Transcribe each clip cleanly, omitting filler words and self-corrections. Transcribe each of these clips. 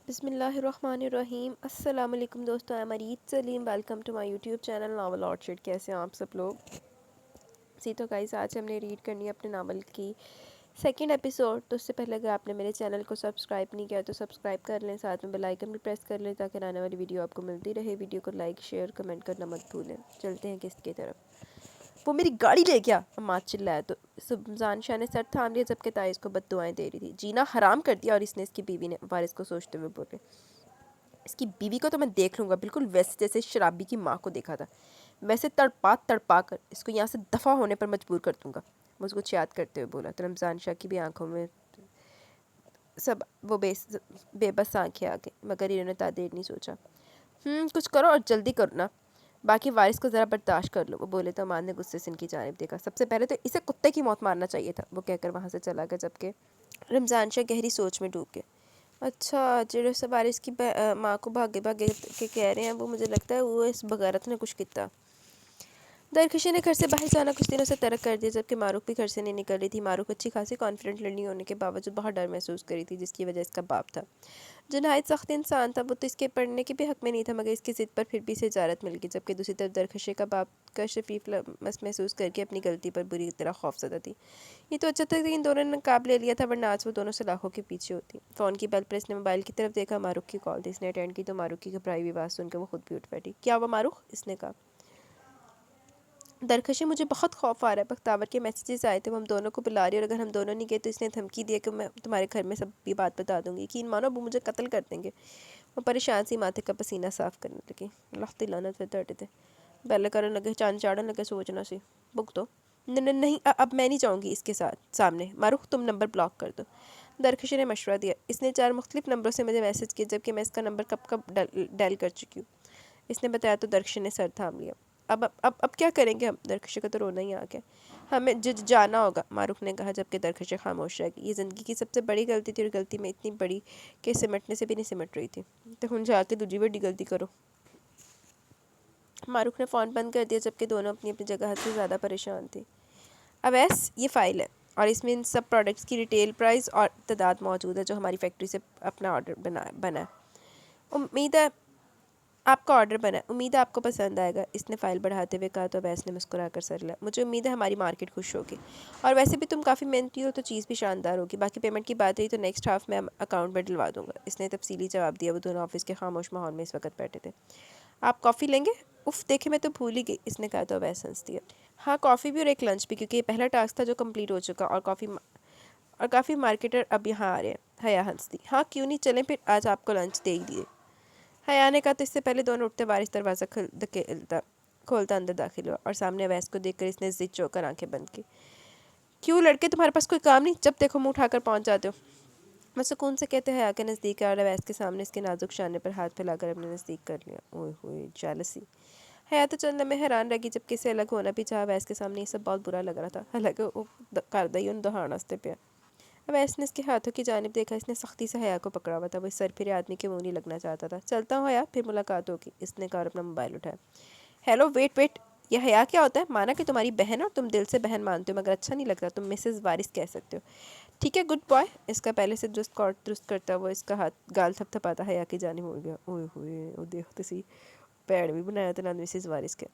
بسم اللہ الرحمن الرحیم۔ السلام علیکم دوستو، I'm ارید Saleem, welcome to my YouTube channel novel orchard. کیسے ہیں آپ سب لوگ؟ تو گائز آج ہم نے ریڈ کرنی ہے اپنے ناول کی سیکنڈ ایپیسوڈ۔ تو اس سے پہلے اگر آپ نے میرے چینل کو سبسکرائب نہیں کیا تو سبسکرائب کر لیں، ساتھ میں بیل آئیکن بھی پریس کر لیں تاکہ آنے والی ویڈیو آپ کو ملتی رہے۔ ویڈیو کو لائک شیئر کمنٹ کرنا مت بھولیں۔ چلتے ہیں قسط کی طرف۔ وہ میری گاڑی لے گیا، اماد چلایا تو سبزان شاہ نے سر تھام لیا جبکہ تائی اس کو بد دعائیں دے رہی تھی۔ جینا حرام کر دیا، اور اس نے اس کی بیوی نے وارث کو سوچتے ہوئے بولے، اس کی بیوی کو تو میں دیکھ لوں گا، بالکل ویسے جیسے شرابی کی ماں کو دیکھا تھا، ویسے تڑپا کر اس کو یہاں سے دفع ہونے پر مجبور کر دوں گا۔ وہ اس کو یاد کرتے ہوئے بولا تو رمضان شاہ کی بھی آنکھوں میں سب وہ بے بس آنکھیں آ گئیں، مگر انہوں نے دیر نہیں سوچا۔ کچھ کرو اور جلدی کرو نا، باقی وارث کو ذرا برداشت کر لو، وہ بولے تو امان نے غصے سے ان کی جانب دیکھا۔ سب سے پہلے تو اسے کتے کی موت مارنا چاہیے تھا، وہ کہہ کر وہاں سے چلا گیا، جبکہ رمضان شاہ گہری سوچ میں ڈوب گئے۔ اچھا، جو وارث کی ماں کو بھاگے بھاگے کے کہہ رہے ہیں، وہ مجھے لگتا ہے وہ اس بغیرت نے کچھ کیتا۔ درخشی نے گھر سے باہر جانا کچھ دنوں سے ترک کر دیا، جبکہ معروف بھی گھر سے نہیں نکل رہی تھی۔ معروف اچھی خاصی کانفیڈنٹ لڑنی ہونے کے باوجود بہت ڈر محسوس کری تھی، جس کی وجہ اس کا باپ تھا، جو نہایت سخت انسان تھا۔ وہ تو اس کے پڑھنے کے بھی حق میں نہیں تھا، مگر اس کی ضد پر پھر بھی اسے اجازت مل گئی، جبکہ دوسری طرف درخشی کا باپ کا شفیف لمس محسوس کر کے اپنی غلطی پر بری طرح خوفزدہ تھی۔ یہ تو اچھا تھا کہ ان دونوں نے نقاب لے لیا تھا، ورنہ آج وہ دونوں سلاخوں کے پیچھے ہوتی۔ فون کی بیل پر اس نے موبائل کی طرف دیکھا، معروف کی کال تھی۔ اس نے اٹینڈ کی تو معروف کی گھبرائی ہوئی آواز سن کے وہ خود بھی اٹھ بیٹھی۔ کیا ہوا معروف؟ اس نے کہا۔ درخشی، مجھے بہت خوف آ رہا ہے، بختاور کے میسیجز آئے تھے، وہ ہم دونوں کو بلا رہی ہے، اور اگر ہم دونوں نہیں گئے تو اس نے دھمکی دی ہے کہ میں تمہارے گھر میں سب بھی بات بتا دوں گی، یقین مانو وہ مجھے قتل کر دیں گے۔ وہ پریشان سی ماتھے کا پسینہ صاف کرنے لگی۔ اللہ تی لعنت پہ ڈرتے تھے، پہلے کرنے لگے چاند چاڑن لگے سوچنا سی بک دو۔ نہیں، اب میں نہیں جاؤں گی اس کے سامنے۔ معروف، تم نمبر بلاک کر دو، درخشی نے مشورہ دیا۔ اس نے 4 مختلف نمبروں سے مجھے میسج کیا، جبکہ میں اس کا نمبر کب ڈائل کر چکی ہوں، اس نے بتایا تو درخشی نے سر تھام لیا۔ اب کیا کریں گے ہم؟ درخشی کا تو رونا ہی آ گیا۔ ہمیں جانا ہوگا، معروف نے کہا، جبکہ درخشی خاموش رہ گئی۔ یہ زندگی کی سب سے بڑی غلطی تھی، اور غلطی میں اتنی بڑی کہ سمٹنے سے بھی نہیں سمٹ رہی تھی۔ تو ہن جا کے دوسری بڑی غلطی کرو۔ معروف نے فون بند کر دیا، جبکہ دونوں اپنی اپنی جگہ حد سے زیادہ پریشان تھی۔ اویس، یہ فائل ہے، اور اس میں ان سب پروڈکٹس کی ریٹیل پرائس اور تعداد موجود ہے جو ہماری فیکٹری سے اپنا آرڈر بنا ہے۔ امید ہے آپ کا آرڈر بنا ہے، امید ہے آپ کو پسند آئے گا، اس نے فائل بڑھاتے ہوئے کہا تو اویس نے مسکرا کر سر لیا۔ مجھے امید ہے ہماری مارکیٹ خوش ہوگی، اور ویسے بھی تم کافی محنتی ہو تو چیز بھی شاندار ہوگی۔ باقی پیمنٹ کی بات رہی تو نیکسٹ ہاف میں اکاؤنٹ میں ڈلوا دوں گا، اس نے تفصیلی جواب دیا۔ وہ دونوں آفس کے خاموش ماحول میں اس وقت بیٹھے تھے۔ آپ کافی لیں گے؟ اف دیکھیں، میں تو بھول ہی گئی، اس نے کہا تو اویس ہنس دیا۔ ہاں، کافی بھی اور ایک لنچ بھی، کیونکہ یہ پہلا ٹاسک تھا جو کمپلیٹ ہو چکا، اور کافی مارکیٹر اب یہاں آ رہے ہیں۔ حیا ہنس دی۔ ہاں کیوں نہیں، چلیں پھر، آج آپ کو لنچ دے ہی دیے۔ حیا نے کہا تو اس سے پہلے دونوں اٹھتے وارث دروازہ کھولتا اندر داخل ہوا، اور سامنے اویس کو دیکھ کر اس نے ضد چو کر آنکھیں بند کی۔ کیوں لڑکے، تمہارے پاس کوئی کام نہیں؟ جب دیکھو منہ اٹھا کر پہنچ جاتے ہو۔ میں سکون سے کہتے حیا کے نزدیک ہے، اور اویس کے سامنے اس کے نازک شانے پر ہاتھ پھیلا کر اپنے نزدیک کر لیا۔ اوئے ہوئے، جیلسی۔ حیا تو چند لمحے حیران رہ گئی، جبکہ اسے الگ ہونا بھی چاہا۔ اویس کے سامنے یہ سب بہت برا لگ رہا تھا، حالانکہ وہ کردہ ہی ان دہاڑ نستے پہ۔ اویس نے اس کے ہاتھوں کی جانب دیکھا، اس نے سختی سے حیا کو پکڑا ہوا تھا، وہ اس سر پھرے آدمی کے منہ نہیں لگنا چاہتا تھا۔ چلتا ہوں حیا، پھر ملاقات ہوگی، اس نے کہا اور اپنا موبائل اٹھایا۔ ہیلو، ویٹ، یہ حیا کیا ہوتا ہے؟ مانا کہ تمہاری بہن ہے اور تم دل سے بہن مانتے ہو، مگر اچھا نہیں لگتا، تم مسز وارث کہہ سکتے ہو۔ ٹھیک ہے، گڈ بوائے، اس کا پہلے سے درست کرتا وہ اس کا ہاتھ گال تھپ تھپاتا حیا کی جانب ہو گیا۔ اوئے ہوئے، وہ دیکھتے سی پیڑ بھی بنایا تھا نا مسز وارث کے۔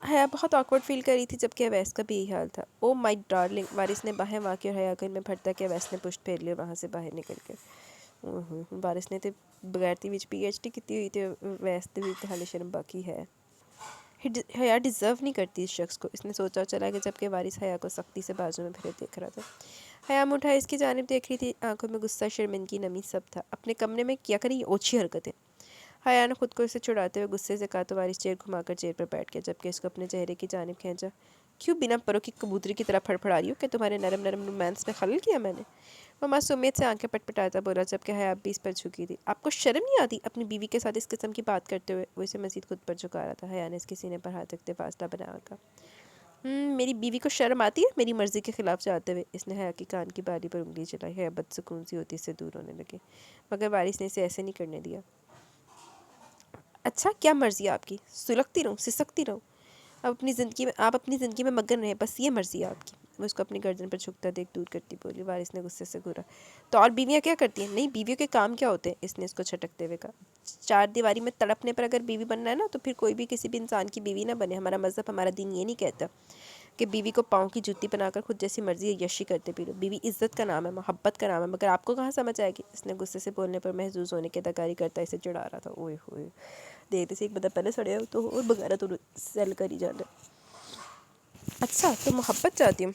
حیا بہت آکورڈ فیل کر رہی تھی، جبکہ اویس کا بھی یہی حال تھا۔ او مائی ڈارلنگ، وارث نے باہیں واقع اور حیا کو ان میں پھٹتا کہ اویس نے پشت پھیر لیا وہاں سے باہر نکل کے۔ وارث نے تو بغیرتی وچ پی ایچ ڈی کیتی ہوئی تھی، اویس تے بھی حال شرم باقی ہے۔ حیا ڈیزرو نہیں کرتی اس شخص کو، اس نے سوچا اور چلا گیا، جبکہ وارث حیا کو سختی سے بازو میں پھرے دیکھ رہا تھا۔ حیا منہ اٹھائے اس کی جانب دیکھ رہی تھی، آنکھوں میں غصہ، شرمندگی، نمی سب تھا۔ اپنے کمرے میں کیا کری یہ اوچھی حرکتیں؟ حیا نے خود کو اسے چھڑاتے ہوئے غصے سے کہا تو وارث چیئر گھما کر چیئر پر بیٹھ گیا، جبکہ اس کو اپنے چہرے کی جانب کھینچا۔ کیوں بنا پروں کی کبوتری کی طرح پھڑپھڑا رہی ہو کہ تمہارے نرم نرم رومانس میں خلل کیا میں نے؟ وہ معصومیت سے آنکھیں پٹپٹاتا بولا، جبکہ حیا اب بھی اس پر جھکی تھی۔ آپ کو شرم نہیں آتی اپنی بیوی کے ساتھ اس قسم کی بات کرتے ہوئے؟ وہ اسے مزید خود پر جھکا رہا تھا۔ حیا نے اس کے سینے پر ہاتھ رکھتے فاصلہ بنا کر میری بیوی کو شرم آتی ہے میری مرضی کے خلاف جاتے ہوئے؟ اس نے حیا کی کان کی بالی پر انگلی چلائی۔ حیا بد سکون سی ہوتی اس سے دور ہونے لگی، مگر وارث نے اسے ایسے نہیں کرنے دیا۔ اچھا، کیا مرضی ہے آپ کی؟ سلگتی رہوں، سسکتی رہوں؟ آپ اپنی زندگی میں مگن رہے، بس یہ مرضی ہے آپ کی۔ وہ اس کو اپنی گردن پر جھکتا دیکھ دور کرتی بولی۔ وارث نے غصے سے گھورا، تو اور بیویاں کیا کرتی ہیں؟ نہیں، بیویوں کے کام کیا ہوتے ہیں؟ اس نے اس کو چھٹکتے ہوئے کہا۔ چار دیواری میں تڑپنے پر اگر بیوی بننا ہے نا تو پھر کوئی بھی کسی بھی انسان کی بیوی نہ بنے۔ ہمارا مذہب، ہمارا دین یہ نہیں کہتا کہ بیوی کو پاؤں کی جوتی بنا کر خود جیسی مرضی یشی کرتے پھرو۔ بیوی عزت کا نام ہے، محبت کا نام ہے، مگر آپ کو کہاں سمجھ آئے گی؟ اس نے غصے سے بولنے پر محظوظ ہونے کی اداکاری کرتا اسے چڑھا رہا تھا۔ اوئے ہوئے، دیکھتے سے ایک بندہ پہلے سڑے ہو تو اور بغیرہ تو سیل کر ہی جانا۔ اچھا تو محبت چاہتی ہوں؟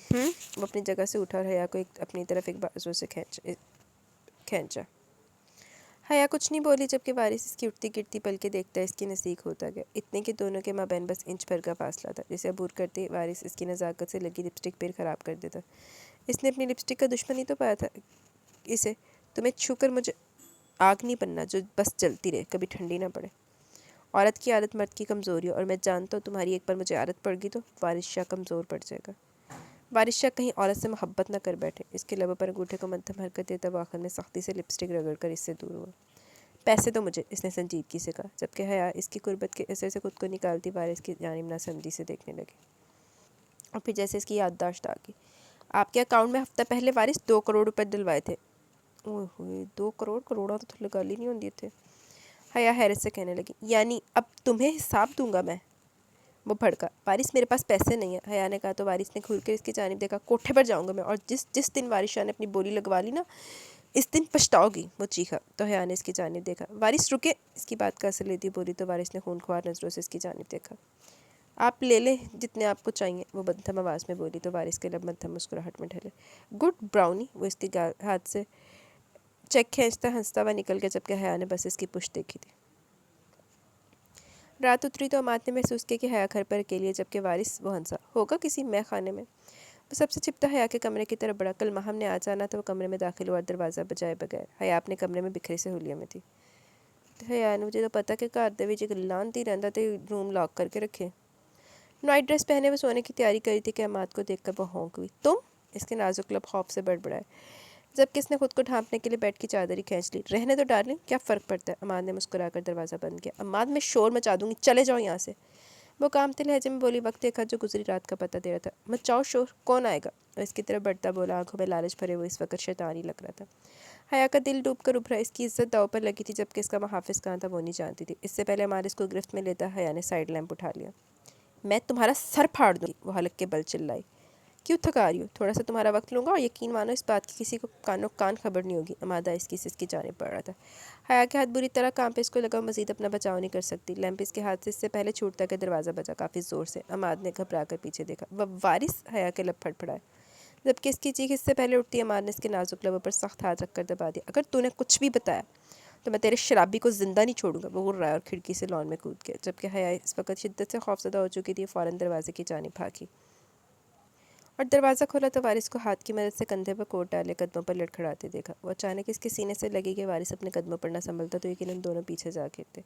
وہ اپنی جگہ سے اٹھا اور حیا کو اپنی طرف ایک بازو سے کھینچا۔ حیا کچھ نہیں بولی، جبکہ وارث اس کی اٹھتی گرتی پلکیں دیکھتا اس کے نزدیک ہوتا گیا، اتنے کہ دونوں کے مابین بس انچ بھر کا فاصلہ تھا، جسے عبور کرتے وارث اس کی نزاکت سے لگی لپسٹک پھر خراب کر دیتا۔ اس نے اپنی لپسٹک کا دشمن ہی تو پایا تھا اسے۔ تمہیں چھو کر مجھے آگ نہیں بننا جو بس جلتی رہے، کبھی ٹھنڈی نہ پڑے۔ عورت کی عادت مرد کی کمزوری ہے، اور میں جانتا ہوں تمہاری ایک بار مجھے عادت پڑ گئی تو وارث شاہ کمزور پڑ جائے گا۔ وارث شاہ کہیں عورت سے محبت نہ کر بیٹھے۔ اس کے لبوں پر انگوٹھے کو مدھم حرکت دیتا وہ آخر میں سختی سے لپسٹک رگڑ کر اس سے دور ہوا۔ پیسے دو مجھے، اس نے سنجیدگی سے کہا، جبکہ حیا اس کی قربت کے اثر سے خود کو نکالتی وارث کی جانب ناسمجھی سے دیکھنے لگی، اور پھر جیسے اس کی یادداشت آ گئی۔ آپ کے اکاؤنٹ میں ہفتہ پہلے وارث 2 کروڑ روپے ڈلوائے تھے۔ اوہ ہوئے، 2 کروڑ؟ کروڑوں تو لگا لی نہیں ہوندی تھے۔ حیا حیرت سے کہنے لگی، یعنی اب تمہیں حساب دوں گا میں؟ وہ بھڑکا، وارث میرے پاس پیسے نہیں ہیں، حیا نے کہا تو وارث نے گھور کر اس کی جانب دیکھا۔ کوٹھے پر جاؤں گا میں، اور جس دن وارث شاہ نے اپنی بولی لگوا لی نا، اس دن پچھتاؤ گی، وہ چیخا۔ تو حیا نے اس کی جانب دیکھا۔ وارث رکے، اس کی بات کا اثر لیتی بولی تو وارث نے خونخوار نظروں سے اس کی جانب دیکھا۔ آپ لے لیں جتنے آپ کو چاہیے، وہ مدھم آواز میں بولی تو وارث کے لب مدھم مسکراہٹ میں ڈھلے۔ گڈ براؤنی، وہ اس کے ہاتھ سے چیک کھینچتا ہنستا ہوا نکل گیا، جبکہ حیا نے بس اس کی پشت دیکھی تھی۔ رات اتری تو اماد نے محسوس کیا کہ حیا گھر پر اکیلی ہے، جبکہ وارث وہ ہنسا ہوگا کسی مے خانے میں۔ وہ سب سے چھپتا حیا کے کمرے کی طرف بڑھا۔ کل ماہم نے آ جانا تھا، وہ کمرے میں داخل ہوا اور دروازہ بجائے بغیر۔ حیا اپنے کمرے میں بکھرے سے حلیے میں تھی۔ حیا نے مجھے تو پتا کہ گھر دے وچ لانتی رہندا تے روم لاک کر کے رکھے۔ نائٹ ڈریس پہنے وہ سونے کی تیاری کری تھی کہ اماد کو دیکھ کر وہ ہونک ہوئی۔ تم؟ اس کے نازک لب خوف سے بڑبڑائے، جبکہ اس نے خود کو ڈھانپنے کے لیے بیڈ کی چادر ہی کھینچ لی۔ رہنے دو ڈارلنگ، کیا فرق پڑتا ہے؟ اماد نے مسکرا کر دروازہ بند کیا۔ اماد میں شور مچا دوں گی، چلے جاؤ یہاں سے، وہ کامتے لہجے میں بولی، وقت دیکھا جو گزری رات کا پتہ دے رہا تھا۔ مچاؤ شور، کون آئے گا؟ اور اس کی طرف بڑھتا بولا، آنکھوں میں لالچ بھرے ہوئے اس وقت شیطانی لگ رہا تھا۔ حیا کا دل ڈوب کر ابھرا، اس کی عزت داؤ پر لگی تھی، جبکہ اس کا محافظ کہاں تھا وہ نہیں جانتی تھی۔ اس سے پہلے اماد اس کو گرفت میں لیتا حیا نے سائڈ لیمپ اٹھا لیا۔ میں تمہارا سر پھاڑ دوں گی، وہ حلق کے بل چلائی۔ کیوں تھکا رہی ہو؟ تھوڑا سا تمہارا وقت لوں گا اور یقین مانو اس بات کی کسی کو کان خبر نہیں ہوگی۔ اماد آہستگی سے اس کی جانب بڑھ رہا تھا۔ حیا کے ہاتھ بری طرح کانپے، اس کو لگا مزید اپنا بچاؤ نہیں کر سکتی۔ لیمپ اس کے ہاتھ سے اس سے پہلے چھوٹتا کہ دروازہ بجا کافی زور سے۔ اماد نے گھبرا کر پیچھے دیکھا۔ وارث! حیا کے لب پھڑپھڑائے، جبکہ اس کی چیخ اس سے پہلے اٹھتی اماد نے اس کے نازک لبوں پر سخت ہاتھ رکھ کر دبا دیا۔ اگر تو نے کچھ بھی بتایا تو میں تیرے شرابی کو زندہ نہیں چھوڑوں گا، وہ غر رہا ہے اور کھڑکی سے لان میں کود گیا، جبکہ حیا اس وقت شدت سے خوفزدہ ہو چکی تھی۔ فوراً دروازے کی جانب بھاگی اور دروازہ کھولا تو وارث کو ہاتھ کی مدد سے کندھے پر کوٹ ڈالے قدموں پر لڑکھڑاتے دیکھا۔ وہ اچانک اس کے سینے سے لگی کہ وارث اپنے قدموں پر نہ سنبھلتا تو یقیناً دونوں پیچھے جا گرتے۔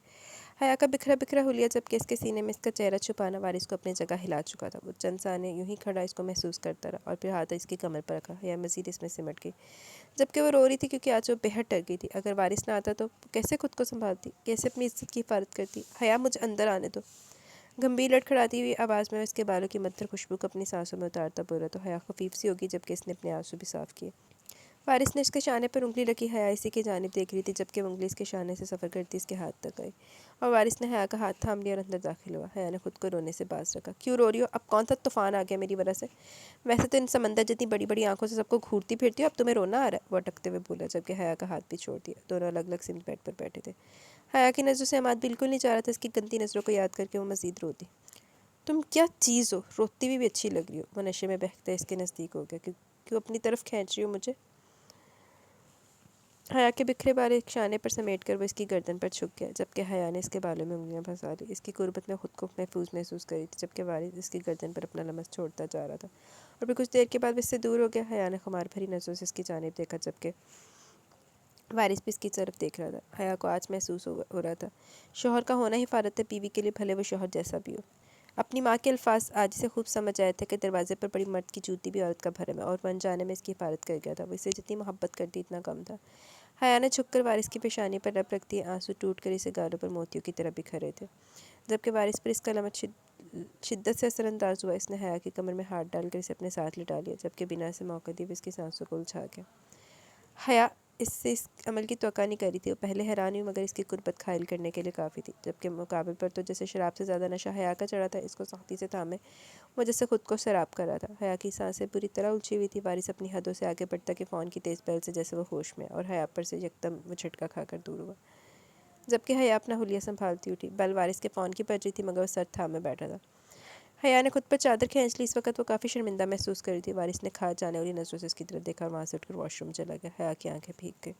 حیا کا بکھرا بکھرا حلیہ جبکہ اس کے سینے میں اس کا چہرہ چھپانا وارث کو اپنی جگہ ہلا چکا تھا۔ وہ چند ثانیے یوں ہی کھڑا اس کو محسوس کرتا رہا، اور پھر ہاتھ اس کی کمر پر رکھا۔ حیا مزید اس میں سمٹ گئی، جبکہ وہ رو رہی تھی کیونکہ آج وہ بے حد ڈر گئی تھی۔ اگر وارث نہ آتا تو کیسے خود کو سنبھالتی، کیسے اپنی عزت کی حفاظت کرتی؟ حیا مجھے اندر آنے دو، گمبھیر لڑکھڑاتی ہوئی آواز میں اس کے بالوں کی معطر خوشبو کو اپنی سانسوں میں اتارتا بولا تو حیا خفیف سی ہوگی، جبکہ اس نے اپنے آنسو بھی صاف کیے۔ وارث نے اس کے شانے پر انگلی رکھی۔ حیا اسی کی جانب دیکھ رہی تھی، جبکہ وہ انگلی اس کے شانے سے سفر کرتی اس کے ہاتھ تک آئی، اور وارث نے حیا کا ہاتھ تھام لیا اور اندر داخل ہوا۔ حیا نے خود کو رونے سے باز رکھا۔ کیوں رو رہی ہو؟ اب کون سا طوفان آ گیا میری وجہ سے؟ ویسے تو ان سمندر جتنی بڑی بڑی آنکھوں سے سب کو گھورتی پھرتی ہو، اب تمہیں رونا آ رہا ہے، وہ اٹکتے ہوئے بولا، جبکہ حیا کا ہاتھ بھی چھوڑ دیا۔ دونوں الگ الگ سمت بیڈ پر بیٹھے تھے۔ حیا کی نظروں سے اماد بالکل نہیں چاہ رہا تھا اس کی گندی نظروں کو یاد کر کے وہ مزید روتی۔ تم کیا چیز ہو، روتی ہوئی بھی اچھی لگ رہی ہو، وہ نشے میں بہکتا اس کے نزدیک ہو گیا۔ کیوں اپنی طرف کھینچ رہی ہو مجھے؟ حیا کے بکھرے بال ایک شانے پر سمیٹ کر وہ اس کی گردن پر جھک گیا، جبکہ حیا نے اس کے بالوں میں انگلیاں پھنسا لی۔ اس کی قربت میں خود کو محفوظ محسوس کری تھی، جبکہ وارث اس کی گردن پر اپنا لمس چھوڑتا جا رہا تھا، اور پھر کچھ دیر کے بعد وہ اس سے دور ہو گیا۔ حیا نے خمار بھری نظروں سے اس کی جانب دیکھا، جبکہ وارث بھی اس کی طرف دیکھ رہا تھا۔ حیا کو آج محسوس ہو رہا تھا شوہر کا ہونا حفاظت ہے بیوی کے لیے، بھلے وہ شوہر جیسا بھی ہو۔ اپنی ماں کے الفاظ آج سے خوب سمجھ آئے تھے کہ دروازے پر پڑی مرد کی جوتی بھی عورت کا بھرم ہے، اور وہ انجانے میں اس کی حفاظت کر گیا تھا۔ وہ اسے جتنی محبت کرتی اتنا کم تھا۔ حیا نے جھک کر وارث کی پیشانی پر لب رکھ دی، آنسو ٹوٹ کر اسے گالوں پر موتیوں کی طرح بکھر رہے تھے، جبکہ وارث پر اس کا شدت سے اثر انداز ہوا، اس نے حیا کی کمر میں ہاتھ ڈال کر اسے اپنے ساتھ لٹا لیا، جبکہ بنا سے موقع دیے اس کی سانسوں کو الجھا گیا۔ حیا اس سے اس عمل کی توقع نہیں کری تھی، وہ پہلے حیران ہوئی مگر اس کی قربت قائل کرنے کے لیے کافی تھی، جبکہ مقابل پر تو جیسے شراب سے زیادہ نشہ حیا کا چڑھا تھا، اس کو سختی سے تھامے وہ جیسے خود کو سیراب کر رہا تھا۔ حیا کی سانسیں پوری طرح الجھی ہوئی تھی، وارث اپنی حدوں سے آگے بڑھتا کہ فون کی تیز بیل سے جیسے وہ ہوش میں، اور حیا پر سے یکدم وہ جھٹکا کھا کر دور ہوا، جبکہ حیا اپنا حلیہ سنبھالتی اٹھی۔ بیل وارث کے فون کی بج رہی تھی مگر وہ سر تھامے بیٹھا تھا۔ حیا نے خود پر چادر کھینچ لی، اس وقت وہ کافی شرمندہ محسوس کر رہی تھی۔ وارث نے کھا جانے والی نظروں سے اس کی طرف دیکھا اور وہاں سے اٹھ کر واش روم چلا گیا۔ حیا کی آنکھیں بھیگ گئی۔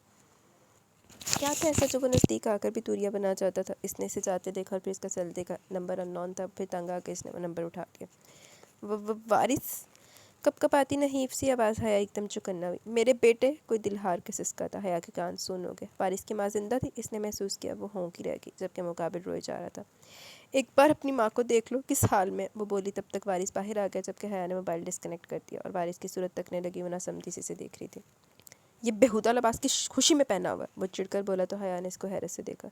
کیا تھا ایسا جو وہ نزدیک آ کر بھی دوریاں بنا چاہتا تھا؟ اس نے اسے جاتے دیکھا اور پھر اس کا سیل دیکھا، نمبر ان نون تھا۔ پھر تنگ آ کے اس نے وہ نمبر اٹھا لیا۔ وارث کپ کپ آتی نحیف سی آواز حیا ایک دم چکنا ہوئی۔ میرے بیٹے! کوئی دلہار کے سسکا تھا۔ حیا کے کان سن ہو گئے۔ وارث کی ماں زندہ تھی، اس نے محسوس کیا وہ ہونکی رہ گئی، جبکہ مقابل روئے جا رہا تھا۔ ایک بار اپنی ماں کو دیکھ لو کس حال میں، وہ بولی۔ تب تک وارث باہر آ گیا، جبکہ حیا نے موبائل ڈسکنیکٹ کر دیا اور وارث کی صورت تکنے لگی، وہ ناسمجھی سے اسے دیکھ رہی تھی۔ یہ بیہودہ لباس کی خوشی میں پہنا ہوا ہے، وہ چڑھ کر بولا تو حیا نے اس کو حیرت سے دیکھا۔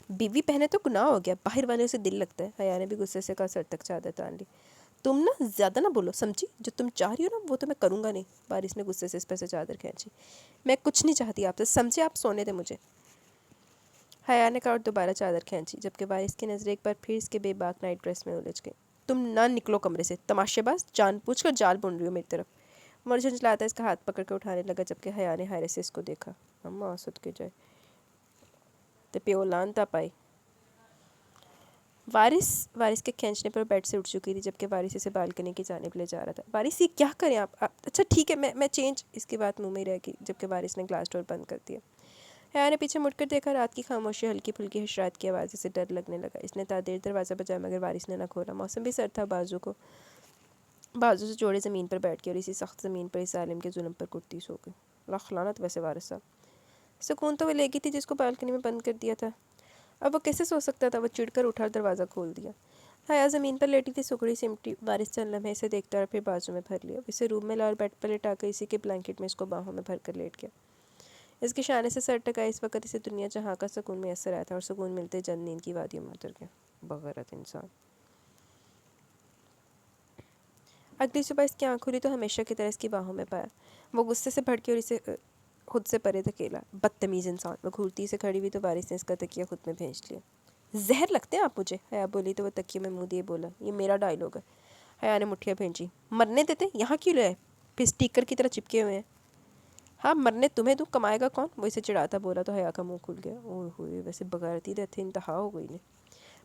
بیوی پہنے تو گناہ ہو گیا، باہر والے سے دل لگتا ہے۔ حیا نے بھی غصے سے کہا، سر تک چادر تان لی۔ تم نا زیادہ نہ بولو، سمجھی؟ جو تم چاہ رہی ہو نا وہ تو میں کروں گا نہیں۔ وارث نے غصے سے اس پر سے چادر کھینچی۔ میں کچھ نہیں چاہتی آپ سے، سمجھے؟ آپ سونے دیں مجھے، حیا نے کہا اور دوبارہ چادر کھینچی، جبکہ وارث کی نظریں ایک بار پھر اس کے بے باک نائٹ ڈریس میں الجھ گئی۔ تم نہ نکلو کمرے سے، تماشے باز، جان پوچھ کر جال بن رہی ہو میری طرف۔ مر جھنجھلاتا اس کا ہاتھ پکڑ کر اٹھانے لگا، جبکہ حیا نے حیرت سے اس کو دیکھا۔ اماں آسد کے جائے تے پیو لانتا پائی۔ وارث کے کھینچنے پر بیڈ سے اٹھ چکی تھی، جبکہ وارث اسے بالکنی کی جانب لے جا رہا تھا۔ وارث یہ کیا کریں آپ؟ اچھا ٹھیک ہے، میں چینج۔ اس کی بات منہ میں ہی رہ گئی، جبکہ وارث نے گلاس ڈور بند کر دیا۔ حیا نے پیچھے مڑ کر دیکھا، رات کی خاموشی ہلکی پھلکی حشرات کی آوازیں سے ڈر لگنے لگا۔ اس نے دیر دروازہ بجایا مگر وارث نے نہ کھولا۔ موسم بھی سرد تھا، بازو سے جوڑے زمین پر بیٹھ کے اور اسی سخت زمین پر اس عالم کے ظلم پر کرتی سو گئی۔ لاکھ لعنت ویسے وارث صاحب، سکون تو وہ لے گئی تھی جس کو بالکنی میں بند کر دیا تھا، اب وہ کیسے سو سکتا تھا؟ وہ چڑھ کر اٹھا اور دروازہ کھول دیا۔ حیا زمین پر لیٹی تھی، سکڑی سمٹی۔ وارث چند لمحے اسے دیکھتا اور پھر بازو میں بھر لیا، اسے روم میں لا اور بیڈ پر لٹا کر اسی کے بلینکٹ میں اس کو باہوں میں بھر کر لیٹ گیا۔ اس کے شانے سے سر ٹکائے، اس وقت اسے دنیا جہاں کا سکون میسر آیا تھا، اور سکون ملتے جلد نیند کی وادیوں میں اتر گیا۔ بغیرت انسان! اگلی صبح اس کی آنکھ کھلی تو ہمیشہ کی طرح اس کی باہوں میں پایا۔ وہ غصے سے بھڑکی اور اسے خود سے پرے دھکیلا۔ بدتمیز انسان! وہ گھورتی سے کھڑی ہوئی تو وارث نے اس کا تکیہ خود میں بھیج لیا۔ زہر لگتے ہیں آپ مجھے، حیا بولی تو وہ تکیے میں منہ دیے بولا، یہ میرا ڈائلاگ ہے۔ حیا نے مٹھیاں بھینچی۔ مرنے دیتے؟ یہاں کیوں لائے؟ پھر اسٹیکر کی طرح چپکے ہوئے ہیں۔ ہاں مرنے تمہیں دوں، کمائے گا کون؟ وہ اسے چڑھاتا بولا تو حیا کا منہ کھل گیا۔ اوہ ہوئے، ویسے بغیرتی رہتے انتہا ہو گئی نے۔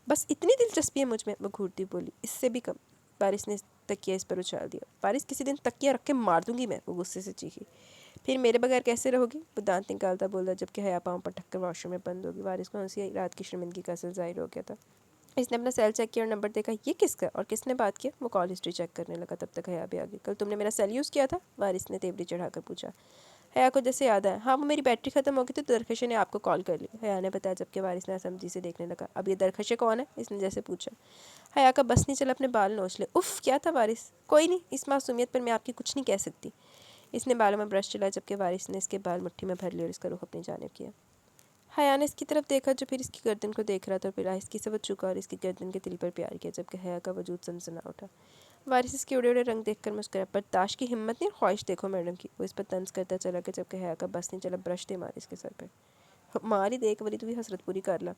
بس اتنی دلچسپی ہے مجھ میں، وہ گھورتی بولی، اس سے بھی کم۔ وارث نے تکیہ اس پر اچھال دیا۔ وارث کسی دن تکیہ رکھ کے مار دوں گی میں، وہ غصے سے چیخی۔ پھر میرے بغیر کیسے رہو گی؟ وہ دانت نکالتا بولا، جبکہ حیا پاؤں پر ٹھک کر واش روم میں بند ہوگی۔ وارث کو ہنسی آئی، رات کی شرمندگی کا اثر ظاہر ہو گیا تھا۔ اس نے اپنا سیل چیک کیا اور نمبر دیکھا۔ یہ کس کا اور کس نے بات کیا؟ وہ کال ہسٹری چیک کرنے لگا، تب تک حیا بھی آ گئی۔ کل تم نے میرا سیل یوز کیا تھا؟ وارث نے تیوری چڑھا کر پوچھا۔ حیا کو جیسے یاد آیا، ہاں وہ میری بیٹری ختم ہو گئی تھی تو درخشے نے آپ کو کال کر لی، حیا نے بتایا، جبکہ وارث نے سمجھی سے دیکھنے لگا۔ اب یہ درخشے کون ہے؟ اس نے جیسے پوچھا۔ حیا کا بس نہیں چلا اپنے بال نوچ لے۔ اف کیا تھا وارث؟ کوئی نہیں، اس معصومیت پر میں آپ کی کچھ نہیں کہہ سکتی۔ اس نے بالوں میں برش چلایا، جبکہ وارث نے اس کے بال مٹھی میں بھر لیے اور اس کا رخ اپنی جانب کیا۔ حیا نے اس کی طرف دیکھا جو پھر اس کی گردن کو دیکھ رہا تھا، اور پھر آہستگی سے وہ جھکا اور اس کی گردن کے تل پر پیار کیا، جبکہ حیا کا وجود سنسنا اٹھا۔ وارث اس کے اڑے اڑے رنگ دیکھ کر مسکرایا۔ برداشت کی ہمت نہیں، خواہش دیکھو میڈم کی، وہ اس پر طنز کرتا چلا گیا، جبکہ حیا کا بس نہیں چلا، برش دے ماری اس کے سر پہ۔ ماری دیکھ ولی تو بھی حسرت پوری کر لا۔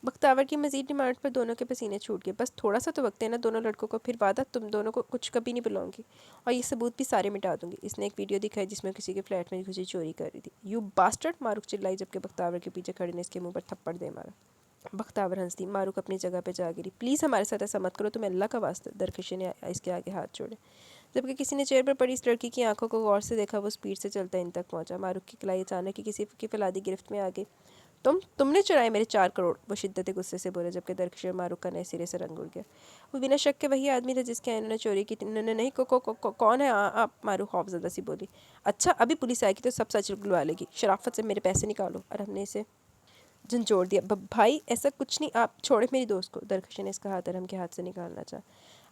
بختاور کی مزید ڈیمانڈ پر دونوں کے پسینے چھوٹ گئے۔ بس تھوڑا سا تو وقت ہے نا دونوں لڑکوں کو، پھر وعدہ تم دونوں کو کچھ کبھی نہیں بلاؤں گی، اور یہ ثبوت بھی سارے مٹا دوں گی۔ اس نے ایک ویڈیو دکھائی جس میں کسی کے فلیٹ میں گھسی چوری کر رہی تھی۔ You bastard! ماروک چلائی، جبکہ بختاور کے پیچھے کھڑے نے اس کے منہ پر تھپڑ دے مارا۔ بختاور ہنس دی، ماروک اپنی جگہ پہ جا گری۔ پلیز ہمارے ساتھ ایسا مت کرو، تمہیں اللہ کا واسطہ۔ درخشے نے اس کے آگے ہاتھ چھوڑے، جبکہ کسی نے چیئر پر پڑی اس لڑکی کی آنکھوں کو غور سے دیکھا۔ وہ سپیڈ سے چلتا ان تک پہنچا۔ ماروک کی کلائی اچانک ہی کسی کی فلادی گرفت میں آ گئی۔ تم نے چرائے میرے 4 کروڑ، وہ شدت غصے سے بولا، جبکہ درخشے اور ماروک کا نئے سرے سے رنگ اڑ گیا۔ وہ بنا شک کے وہی آدمی تھا جس کے انہوں نے چوری کی تھی۔ انہوں نے نہیں، کون ہے آپ؟ ماروک خوفزدہ سی بولی۔ اچھا ابھی پولیس آئے گی تو سب سچ گلوا لے گی، شرافت سے میرے پیسے نکالو، اور ہم نے اسے جھنجھوڑ دیا۔ بھائی ایسا کچھ نہیں، آپ چھوڑے میری دوست کو، درخشے نے اس کا ہاتھ ارحم کے ہاتھ سے نکالنا چاہا۔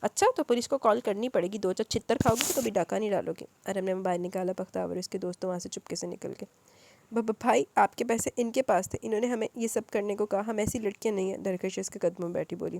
اچھا تو پولیس کو کال کرنی پڑے گی، 2 4 چھتر کھاؤ گی تو کبھی ڈاکہ نہیں ڈالو گے۔ ارحم نے موبائل نکالا، بختاور اس کے دوست وہاں سے چپکے سے نکل گئے۔ بھائی آپ کے پیسے ان کے پاس تھے، انہوں نے ہمیں یہ سب کرنے کو کہا، ہم ایسی لڑکیاں نہیں ہیں، درخشے اس کے قدموں میں بیٹھی بولی۔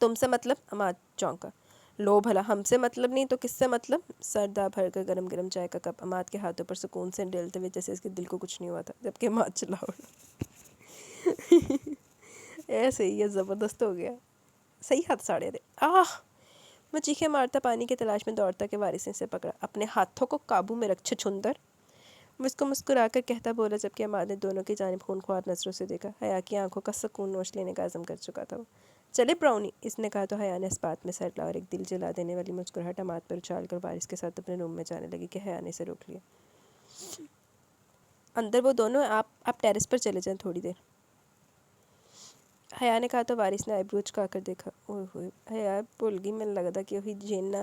تم سے مطلب؟ عماد چونکا. لو بھلا ہم سے مطلب نہیں تو کس سے مطلب؟ سردا بھر کر گرم گرم چائے کا کپ عماد کے ہاتھوں پر سکون سے ڈلتے ہوئے جیسے اس کے دل کو کچھ نہیں ہوا تھا، جبکہ عماد چلا اڑا. ایسے ہی یہ زبردست ہو گیا. صحیح ہاتھ ساڑے دے. وہ چیخیں مارتا پانی کی تلاش میں دوڑتا کہ وارث نے اسے پکڑا. اپنے ہاتھوں کو قابو میں رکھ چھچھندر، وہ اس کو مسکرا کر کہتا بولا، جبکہ عماد نے دونوں کی جانب خونخوار نظروں سے دیکھا. حیا کی آنکھوں کا سکون نوش لینے کا عزم کر چکا تھا وہ. چلے براؤنی، اس نے کہا تو حیا نے اس بات میں سر لا اور ایک دل جلا دینے والی مسکراہٹ عماد پر اچھال کر وارث کے ساتھ اپنے روم میں جانے لگی کہ حیا نے اسے روک لیا. اندر وہ دونوں، آپ ٹیرس پر چلے جائیں تھوڑی دیر. حیا نے کہا تو وارث نے آئی برو چکا کر دیکھا. اوہ ہوئے حیا بھول گئی، میں لگتا کہ وہی جیننا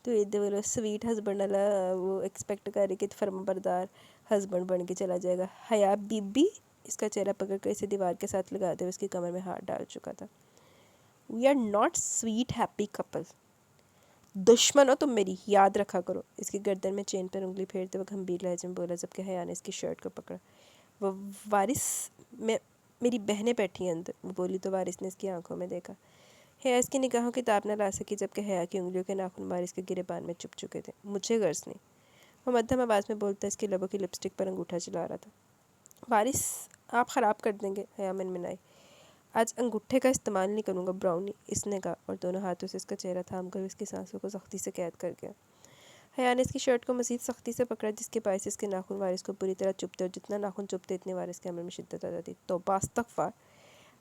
تو ادھر سویٹ ہسبینڈ والا وہ ایکسپیکٹ کر رہی کہ فرما بردار ہسبینڈ بن کے چلا جائے گا. حیا بی بی اس کا چہرہ پکڑ کر اسے دیوار کے ساتھ لگاتے ہوئے اس کی کمر میں ہاتھ ڈال چکا تھا. We are not sweet happy couple. دشمن ہو تم میری، یاد رکھا کرو. اس کی گردن میں چین پر انگلی پھیرتے ہوئے گھمبیر لہجے میں بولا، جبکہ حیا نے اس کی شرٹ کو پکڑا. وہ وارث میری بہنیں بیٹھی ہیں اندر، وہ بولی تو وارث نے اس کی آنکھوں میں دیکھا. حیا اس کی نگاہوں کی تاب نہ لا سکی، جبکہ حیا کی انگلیوں کے ناخن وارث کے گریبان میں چپ چکے تھے. مجھے غرض نہیں، وہ مدھم آواز میں بولتا اس کی لبوں کی لپسٹک پر انگوٹھا چلا رہا تھا. وارث آپ خراب کر دیں گے، حیا منمنائی. آج انگوٹھے کا استعمال نہیں کروں گا براؤنی، اس نے کہا اور دونوں ہاتھوں سے اس کا چہرہ تھام کر اس کی سانسوں کو سختی سے قید کر گیا. حیا نے اس کی شرٹ کو مزید سختی سے پکڑا، جس کے باعث اس کے ناخن وارث کو بری طرح چبھتے، اور جتنا ناخن چبھتے اتنے وارث کے عمل میں شدت آ جاتی. توبہ استغفار.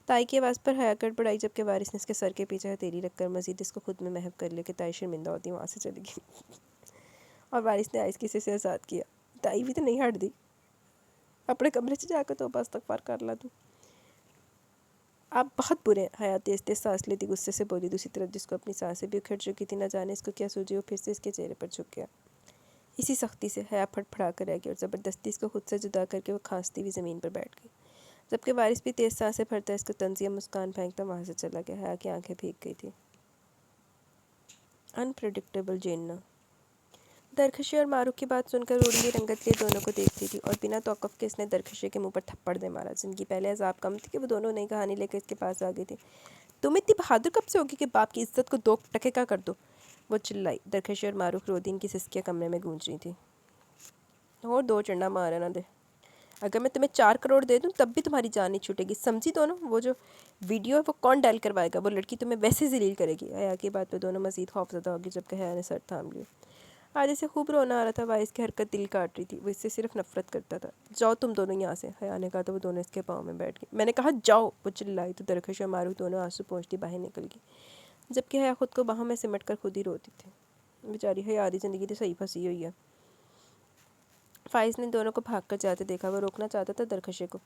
تائی کی آواز پر حیا گڑبڑائی، جبکہ وارث نے اس کے سر کے پیچھے ہتھیلی رکھ کر مزید اس کو خود میں محو کر لیا کہ تائی شرمندہ ہوتی وہاں سے چلی گئی. اور وارث نے آئس کسی سے آزاد کیا. تائی بھی تو نہیں ہٹ دی، اپنے کمرے سے جا کر توبہ استغفار کر لا تو. آپ بہت برے ہیں، حیا تیز تیز سانس لیتی غصے سے بولی. دوسری طرف جس کو اپنی سانسیں بھی اکھڑ چکی تھی، نہ جانے اس کو کیا سوجی، وہ پھر سے اس کے چہرے پر جھک گیا. اسی سختی سے حیا پھٹ پھڑا کر رہ گئی اور زبردستی اس کو خود سے جدا کر کے وہ کھانستی ہوئی زمین پر بیٹھ گئی، جبکہ وارث بھی تیز سانسیں بھرتا اس کو طنزیہ مسکان پھینکتا وہاں سے چلا گیا. حیا کی آنکھیں بھیگ گئی تھی. انپریڈکٹیبل جیننا. درخشی اور معروف کی بات سن کر اڑی رنگت لیے دونوں کو دیکھتی تھی، اور بنا توقف کے اس نے درخشی کے منہ پر تھپڑ دے مارا. زندگی پہلے عذاب کم تھی کہ وہ دونوں نئی کہانی لے کر اس کے پاس آ گئی تھی. تم اتنی بہادر کب سے ہوگی کہ باپ کی عزت کو 2 ٹکے کا کر دو؟ وہ چلائی. درخشی اور معروف رودین کی سسکیاں کمرے میں گونج رہی تھیں. اور 2 چنڈا مارے نہ دے، اگر میں تمہیں 4 کروڑ دے دوں تب بھی تمہاری جان نہیں چھوٹے گی، سمجھی دونوں؟ وہ جو ویڈیو ہے وہ کون ڈائل کروائے گا؟ وہ لڑکی تمہیں ویسے ذلیل کرے گی. حیا کی بات پہ دونوں مزید خوفزدہ ہوگی، جبکہ حیا نے سر تھام لیا. آج اسے خوب رونا آ رہا تھا. وارث کی حرکت دل کاٹ رہی تھی، وہ اس سے صرف نفرت کرتا تھا. جاؤ تم دونوں یہاں سے، حیا نے کہا تو وہ دونوں اس کے پاؤں میں بیٹھ گئی. میں نے کہا جاؤ، وہ چلائی تو درخشی اور معروف دونوں آنسو پونچھتی باہر نکل گئی، جبکہ حیا خود کو باہوں میں سمٹ کر خود ہی روتی تھی. بیچاری حیا آدھی زندگی تو صحیح پھنسی ہوئی ہے. فائز نے دونوں کو بھاگ کر جاتے دیکھا. وہ روکنا چاہتا تھا درخشی کو،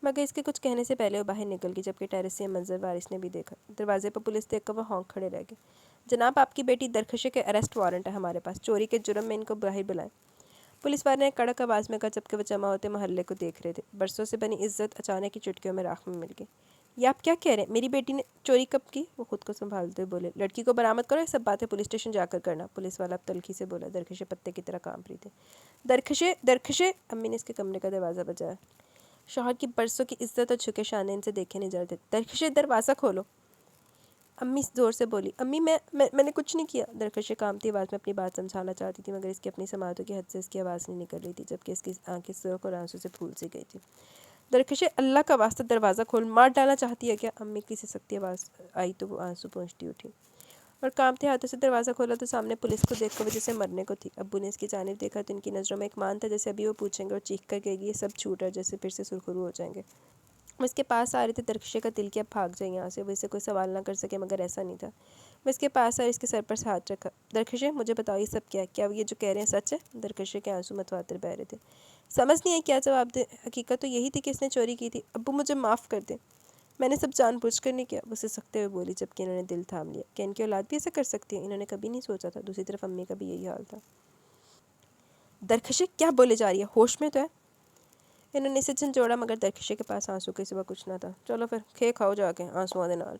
مگر اس کے کچھ کہنے سے پہلے وہ باہر نکل گئی، جبکہ ٹیرس سے یہ منظر وارث نے بھی دیکھا. دروازے پر پولیس دیکھ کر وہ ہونک کھڑے رہ گئے. جناب، آپ کی بیٹی درخشی کے اریسٹ وارنٹ ہے ہمارے پاس، چوری کے جرم میں ان کو باہر بلائیں. پولیس والے نے کڑک آواز میں کہا، جبکہ وہ جمع ہوتے محلے کو دیکھ رہے تھے. برسوں سے بنی عزت اچانک کی چٹکیوں میں راکھ میں مل گئی. یہ آپ کیا کہہ رہے ہیں؟ میری بیٹی نے چوری کب کی؟ وہ خود کو سنبھالتے ہوئے بولے. لڑکی کو برآمد کرو، یہ سب باتیں پولیس اسٹیشن جا کر کرنا. پولیس والا اب تلخی سے بولا. درخشی پتے کی طرح کانپ رہی تھی. درخشی. امی نے اس کے کمرے کا دروازہ بجایا. شوہر کی برسوں کی عزت اور جھکے شانے ان سے دیکھے نہیں جاتے. درخشی دروازہ کھولو، امی زور سے بولی. امی میں نے کچھ نہیں کیا. درخشی کانپتی آواز میں اپنی بات سمجھانا چاہتی تھی، مگر اس کی اپنی سماعتوں کی حد سے اس کی آواز نہیں نکل رہی تھی، جبکہ اس کی آنکھیں سرخ اور آنسوں سے پھول سی گئی تھی. درخشی اللہ کا واسطہ دروازہ کھول، مار ڈالنا چاہتی ہے کیا؟ امی کی سسکتی آواز آئی تو وہ آنسو پونچھتی اٹھی اور کانپتے ہاتھوں سے دروازہ کھولا تو سامنے پولیس کو دیکھ کر وہ جیسے مرنے کو تھی. ابو نے اس کی جانب دیکھا تو ان کی نظروں میں ایک مان تھا، جیسے ابھی وہ پوچھیں گے اور چیخ کر کہے گی یہ سب جھوٹ ہے، جیسے پھر سے سرخرو ہو جائیں گے. وہ اس کے پاس آ رہے تھے. درخشی کا دل کیا بھاگ جائے یہاں سے. وہ اسے کوئی سوال نہ کر سکے، مگر ایسا نہیں تھا. وہ اس کے پاس آئے، اس کے سر پر ہاتھ رکھا. درخشی مجھے بتاؤ یہ سب کیا ہے؟ کیا یہ جو کہہ رہے ہیں سچ ہے؟ درخشی کے آنسو متواتر بہہ رہے تھے. سمجھ نہیں آئی کیا جواب دے. حقیقت تو یہی تھی کہ اس نے چوری کی تھی. ابو مجھے معاف کر دیں، میں نے سب جان بوجھ کر نہیں کیا. وہ سسکتے ہوئے بولی، جبکہ انہوں نے دل تھام لیا. کہ ان کی اولاد بھی ایسا کر سکتی ہے، انہوں نے کبھی نہیں سوچا تھا. دوسری طرف امی کا بھی یہی حال تھا. درخشی کیا بولے جا رہی ہے؟ ہوش میں تو ہے؟ انہوں نے اسے جھنجھوڑا، مگر درخشی کے پاس آنسو کے سوا کچھ نہ تھا. چلو پھر کھے کھاؤ جا کے آنسواں دے نال.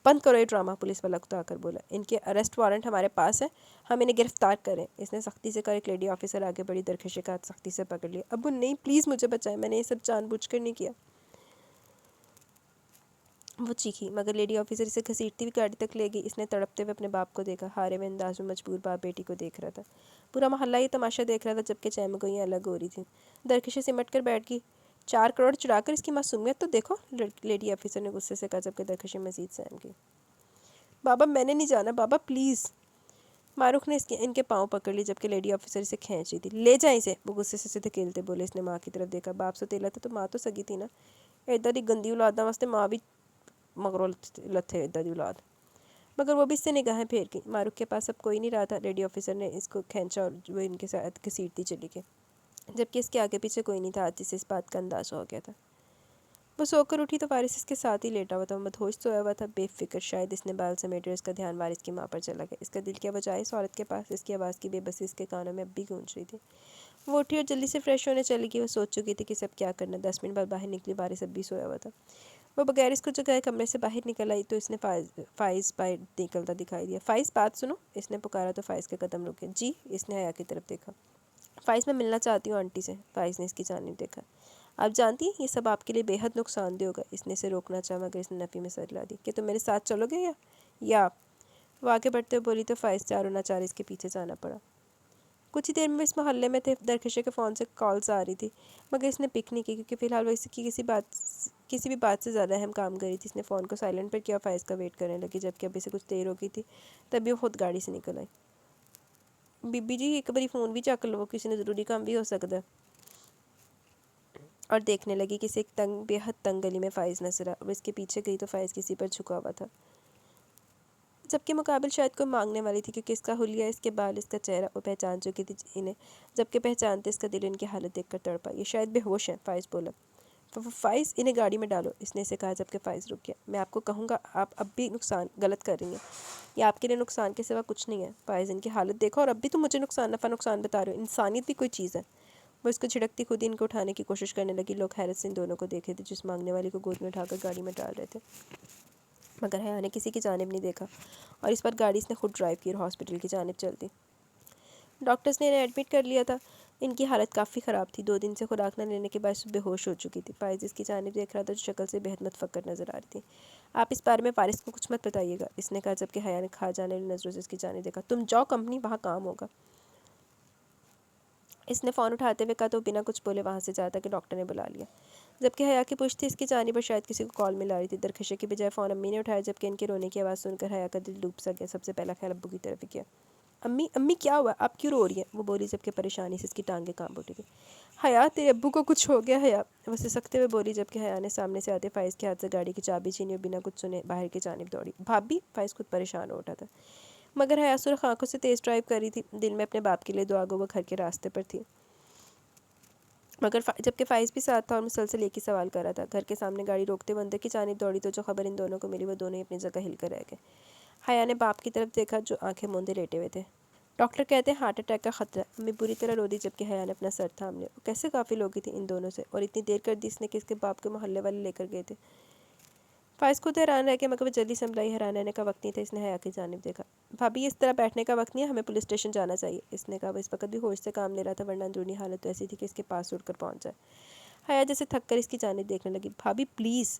بند کرو یہ ڈرامہ، پولیس والا اکتا کر بولا. ان کے اریسٹ وارنٹ ہمارے پاس ہے، ہم انہیں گرفتار کریں. اس نے سختی سے کہا. ایک لیڈی آفیسر آگے بڑھی. درخشی کا ہاتھ سختی سے پکڑ لیا. ابو نہیں، پلیز مجھے بچائیں، میں نے یہ سب جان بوجھ کر نہیں کیا. وہ چیخی مگر لیڈی آفیسر اسے گھسیٹتی ہوئی گاڑی تک لے گئی۔ اس نے تڑپتے ہوئے اپنے باپ کو دیکھا، ہارے ہوئے انداز میں مجبور باپ بیٹی کو دیکھ رہا تھا۔ پورا محلہ یہ تماشا دیکھ رہا تھا جبکہ چیمگوئیاں الگ ہو رہی تھیں۔ درکشیں سمٹ کر بیٹھ گئی۔ 4 کروڑ چڑھا کر اس کی معصومیت تو دیکھو، لیڈی آفیسر نے غصے سے کہا جبکہ درکشیں مزید سہم گئی۔ بابا میں نے نہیں جانا، بابا پلیز۔ معروف نے ان کے پاؤں پکڑ لی جبکہ لیڈی آفیسر اسے کھینچ رہی تھی۔ لے جائیں اسے، وہ غصے سے دھکیلتے بولے۔ اس نے ماں کی طرف دیکھا، باپ سوتیلا تھا تو ماں تو سگی تھی نا، ایدہ دی گندی اولاداں واسطے ماں بھی مگروں لتھے ایدہ دی اولاد۔ مگر وہ بھی اس سے نگاہیں پھیر گئی۔ معروف کے پاس اب کوئی نہیں رہا تھا۔ لیڈی آفیسر نے اس کو کھینچا اور وہ ان کے ساتھ گھسیٹتی چلی گئی جبکہ اس کے آگے پیچھے کوئی نہیں تھا۔ آج سے اس بات کا اندازہ ہو گیا تھا۔ وہ سو کر اٹھی تو وارث اس کے ساتھ ہی لیٹا ہوا تھا۔ وہ مدہوش سویا ہوا تھا، بے فکر۔ شاید اس نے بال سمیٹ اور اس کا دھیان وارث کی ماں پر چلا گیا۔ اس کا دل کیا بجائے اس عورت کے پاس، اس کی آواز کی بے بسی اس کے کانوں میں اب بھی گونج رہی تھی۔ وہ اٹھی اور جلدی سے فریش ہونے چلی گئی۔ وہ سوچ چکی تھی کہ سب کیا کرنا۔ 10 منٹ بعد باہر نکلی، وارث اب بھی سویا ہوا تھا۔ وہ بغیر اس کو جگائے کمرے سے باہر نکل آئی تو اس نے فائز باہر نکلتا دکھائی دیا۔ فائز بات سنو، اس نے پکارا تو فائز کے قدم رکے۔ جی، اس نے حیا کی طرف دیکھا۔ فائز میں ملنا چاہتی ہوں آنٹی سے۔ فائز نے اس کی جانب دیکھا۔ آپ جانتی ہیں یہ سب آپ کے لیے بے حد نقصان دہ ہوگا۔ اس نے اسے روکنا چاہا مگر اس نے نفی میں سر لا دی۔ کہ تم میرے ساتھ چلو گے یا وہ آگے بڑھتے ہوئے بولی تو فائز چاروں ناچار اس کے پیچھے جانا پڑا۔ کچھ ہی دیر میں اس محلے میں تھے۔ درکشے کے فون سے کالز آ رہی تھی مگر اس نے پک نہیں کی کیونکہ فی الحال وہ اس کی کسی بھی بات سے زیادہ اہم کام کری تھی۔ اس نے فون کو سائلنٹ پر کیا، فائز کا ویٹ کرنے لگی جبکہ ابھی سے کچھ دیر ہو گئی تھی۔ تبھی وہ خود گاڑی سے نکل آئی۔ بی بی جی ایک باری فون بھی چک لو، کسی نے ضروری کام بھی ہو سکتا ہے۔ اور دیکھنے لگی کسی ایک بے حد تنگ گلی میں فائز نظر آ۔ وہ اس کے پیچھے گئی تو فائز کسی پر جھکا ہوا تھا جبکہ مقابل شاید کوئی مانگنے والی تھی کیونکہ اس کا حلیہ، اس کے بال، اس کا چہرہ، وہ پہچان چکی تھی انہیں جبکہ پہچانتے اس کا دل ان کی حالت دیکھ کر تڑپا۔ یہ شاید بے ہوش ہیں، فائز بولا۔ فائز انہیں گاڑی میں ڈالو، اس نے اسے کہا جبکہ فائز رک گیا۔ میں آپ کو کہوں گا آپ اب بھی غلط کر رہی ہیں، یہ آپ کے لیے نقصان کے سوا کچھ نہیں ہے۔ فائز ان کی حالت دیکھو اور اب بھی تم مجھے نقصان بتا رہے ہو۔ انسانیت بھی کوئی چیز ہے۔ وہ اس کو جھڑکتی خود ہی ان کو اٹھانے کی کوشش کرنے لگی۔ لوگ حیرت سے ان دونوں کو دیکھے تھے جس مانگنے والی کو گود میں اٹھا کر گاڑی میں ڈال رہے تھے مگر حیا نے کسی کی جانب نہیں دیکھا اور اس بار گاڑی اس نے خود ڈرائیو کی اور ہاسپٹل کی جانب چل دی۔ ڈاکٹرز نے انہیں ایڈمٹ کر لیا تھا۔ ان کی حالت کافی خراب تھی، 2 دن سے خوراک نہ لینے کے باعث بے ہوش ہو چکی تھی۔ فائز اس کی جانب دیکھ رہا تھا جو شکل سے بہت متفکر نظر آ رہی تھی۔ آپ اس بارے میں وارث کو کچھ مت بتائیے گا، اس نے کہا جبکہ حیا نے کھا جانے والی نظروں سے اس کی جانب دیکھا۔ تم جاؤ کمپنی، وہاں کام ہوگا، اس نے فون اٹھاتے ہوئے کہا تو بنا کچھ بولے وہاں سے جاتا کہ ڈاکٹر نے بلا لیا جبکہ حیا کی پشت تھی اس کی جانب پر، شاید کسی کو کال ملا رہی تھی۔ درکشے کی بجائے فون امی نے اٹھایا جبکہ ان کے رونے کی آواز سن کر حیا کا دل ڈوب سا گیا۔ سب سے پہلا خیال ابو کی طرف ہی کیا۔ امی امی کیا ہوا، آپ کیوں رو رہی ہیں، وہ بولی جبکہ پریشانی سے اس کی ٹانگیں کانپ اٹھی تھی۔ حیا تیرے ابو کو کچھ ہو گیا حیا، وہ سسکتے ہوئے بولی جبکہ حیا نے سامنے سے آتے فائز کے ہاتھ سے گاڑی کی چابی چھینی اور بنا کچھ سنے باہر کی جانب دوڑی۔ بھابی، فائز خود پریشان ہو اٹھا تھا مگر حیا سرخ آنکھوں سے تیز ڈرائیو کر رہی تھی، دل میں اپنے باپ کے لیے دعا گو وہ گھر کے راستے پر تھی مگر جبکہ فائز بھی ساتھ تھا اور مسلسل ایک ہی سوال کر رہا تھا۔ گھر کے سامنے گاڑی روکتے ہوئے اندر کی جانب دوڑی تو جو خبر ان دونوں کو ملی وہ دونوں ہی اپنی جگہ ہل کر رہ گئے۔ حیا نے باپ کی طرف دیکھا جو آنکھیں موندے لیٹے ہوئے تھے۔ ڈاکٹر کہتے ہیں ہارٹ اٹیک کا خطرہ ہے۔ امی بری طرح رو دی جبکہ حیا نے اپنا سر تھام لیا۔ وہ کیسے غافل ہو گئی تھی ان دونوں سے، اور اتنی دیر کر دی اس نے کہ اس کے باپ کے محلے والے لے کر گئے تھے۔ فائز خود حیران رہ گیا مگر وہ جلدی سنبھلائی۔ حیران رہنے کا وقت نہیں تھا، اس نے حیا کی جانب دیکھا۔ بھابھی اس طرح بیٹھنے کا وقت نہیں ہے، ہمیں پولیس اسٹیشن جانا چاہیے، اس نے کہا۔ وہ اس وقت بھی ہوش سے کام لے رہا تھا ورنہ اندرونی حالت تو ایسی تھی کہ اس کے پاس اٹھ کر پہنچ جائے۔ حیا جیسے تھک کر اس کی جانب دیکھنے لگی۔ بھابھی پلیز،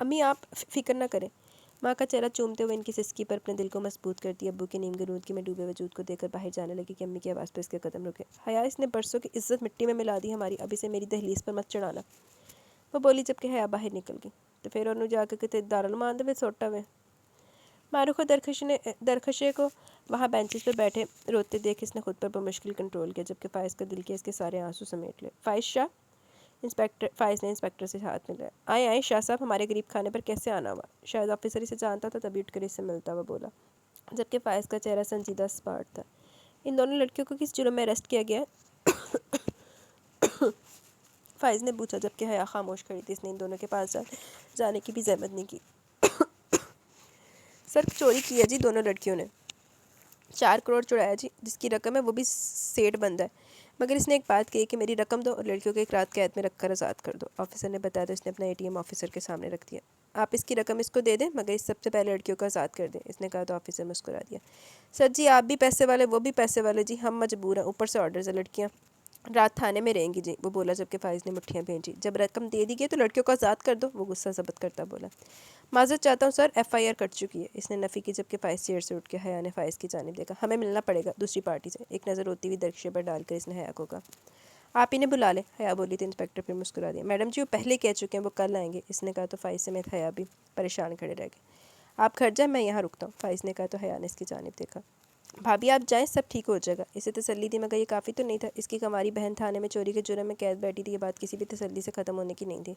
امی آپ فکر نہ کریں، ماں کا چہرہ چومتے ہوئے ان کی سسکی پر اپنے دل کو مضبوط کرتی ابو کی نیم گنودگی میں ڈوبے وجود کو دیکھ کر باہر جانے لگی کہ امی کی آواز پر اس کے قدم رکے۔ حیا، اس نے برسوں کی عزت مٹی میں ملا دی ہماری، اب اسے میری دہلیز پر مت چڑھانا، وہ بولی جبکہ حیا باہر نکل گئی۔ تو پھر انہوں جا کے کتے دارالمان دے سوٹا ہوئے۔ معروف اور درخشے کو وہاں بینچز پہ بیٹھے روتے دیکھ اس نے خود پر بمشکل کنٹرول کیا جبکہ فائز کا دل کیا اس کے سارے آنسو سمیٹ لے۔ فائز شاہ، فائز نے انسپیکٹر سے ہاتھ ملایا۔ آئیں شاہ صاحب، ہمارے غریب خانے پر کیسے آنا ہوا؟ شاید آفیسر اسے جانتا تھا تبھی اٹھ کر اس سے ملتا ہوا بولا جبکہ فائز کا چہرہ سنجیدہ سپاٹ تھا۔ ان دونوں لڑکیوں کو کس جرم میں اریسٹ کیا گیا ہے؟ فائز نے پوچھا جبکہ حیا خاموش کھڑی تھی۔ اس نے ان دونوں کے پاس جانے کی بھی زحمت نہیں کی۔ سر چوری کی ہے جی دونوں لڑکیوں نے، 4 کروڑ چڑھایا جی، جس کی رقم ہے وہ بھی سیٹ بند ہے، مگر اس نے ایک بات کہی کہ میری رقم دو اور لڑکیوں کو 1 رات قید میں رکھ کر آزاد کر دو۔ آفیسر نے بتایا تو اس نے اپنا ATM آفیسر کے سامنے رکھ دیا۔ آپ اس کی رقم اس کو دے دیں مگر اس سب سے پہلے لڑکیوں کو آزاد کر دیں، اس نے کہا تو آفیسر مسکرا دیا۔ سر جی آپ بھی پیسے والے وہ بھی پیسے والے جی، ہم مجبور ہیں، اوپر سے آرڈرز ہیں، لڑکیاں رات تھانے میں رہیں گی جی، وہ بولا جب کہ فائز نے مٹھیاں بھیجی۔ جب رقم دے دی گئی تو لڑکیوں کو آزاد کر دو، وہ غصہ ضبط کرتا بولا۔ معذرت چاہتا ہوں سر، FIR کٹ چکی ہے، اس نے نفی کی جب کہ فائز چیئر سے اٹھ کے حیا نے فائز کی جانب دیکھا۔ ہمیں ملنا پڑے گا دوسری پارٹی سے، ایک نظر ہوتی ہوئی درخشے پر ڈال کر اس نے حیا کو کہا۔ آپ انہیں بلا لیں، حیا بولی تھی۔ انسپیکٹر پہ مسکرا دیا۔ میڈم جی وہ پہلے کہہ چکے ہیں وہ کل آئیں گے، اس نے کہا تو فائز سمیت حیا بھی پریشان کھڑے رہ گئے۔ آپ گھر جائیں، میں یہاں رکتا ہوں، فائز نے کہا تو حیا نے اس کی جانب دیکھا۔ بھابھی آپ جائیں، سب ٹھیک ہو جائے گا، اسے تسلی دی، مگر یہ کافی تو نہیں تھا، اس کی کنواری بہن تھانے میں چوری کے جرم میں قید بیٹھی تھی، یہ بات کسی بھی تسلی سے ختم ہونے کی نہیں تھی۔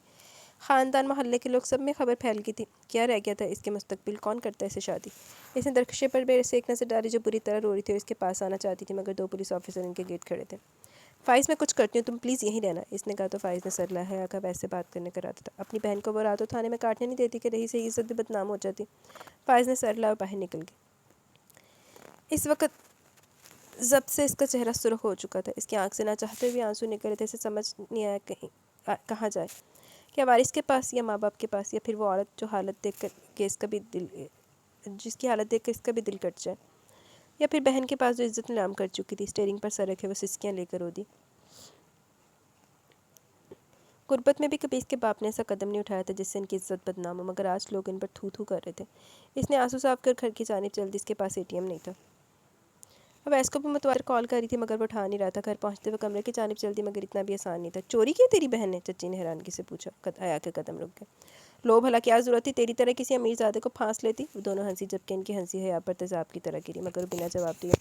خاندان محلے کے لوگ سب میں خبر پھیل گئی تھی، کیا رہ گیا تھا اس کے مستقبل، کون کرتا ہے اسے شادی۔ اس نے درخشے پر بے سے ایک نظر ڈالی جو بری طرح رو رہی تھی اور اس کے پاس آنا چاہتی تھی، مگر 2 پولیس آفیسر ان کے گیٹ کھڑے تھے۔ فائز میں کچھ کرتی ہوں، تم پلیز یہیں رہنا، اس نے کہا تو فائز نے سر لایا۔ حیا کا ویسے بات کرنے کا ارادہ تھا، اپنی بہن کو وہ راتوں تھانے میں کاٹنے نہیں دیتی کہ رہی سے عزت بھی بدنام ہو جاتی۔ فائز نے سر لایا اور باہر نکل گئی۔ اس وقت ضبط سے اس کا چہرہ سرخ ہو چکا تھا، اس کی آنکھ سے نہ چاہتے ہوئے آنسو نکل رہے تھے، اسے سمجھ نہیں آیا کہاں جائے، کیا وارث کے پاس یا ماں باپ کے پاس، یا پھر وہ عورت جو حالت دیکھ کر کہ اس کا بھی دل جس کی حالت دیکھ کر اس کا بھی دل کٹ جائے، یا پھر بہن کے پاس جو عزت نیلام کر چکی تھی۔ اسٹیئرنگ پر سر رکھے وہ سسکیاں لے کر رو دی۔ غربت میں بھی کبھی اس کے باپ نے ایسا قدم نہیں اٹھایا تھا جس سے ان کی عزت بدنام ہو، مگر آج لوگ ان پر تھو تھو کر رہے تھے۔ اس نے آنسو صاف کر گھر کی جانب چل دی، اس کے پاس ATM نہیں تھا۔ اب ایس کو بھی متواتر کال کر رہی تھی مگر وہ اٹھا نہیں رہا تھا۔ گھر پہنچتے وہ کمرے کی جانب چل دی، مگر اتنا بھی آسان نہیں تھا۔ چوری کی تیری بہن نے، چچی نے حیرانگی سے پوچھا۔ حیا کے قدم رک گئے۔ لو بھلا کیا ضرورت تھی، تیری طرح کسی امیر زادے کو پھانس لیتی۔ وہ دونوں ہنسی جبکہ ان کی ہنسی حیا پر تیزاب کی طرح گری، مگر وہ بنا جواب دیے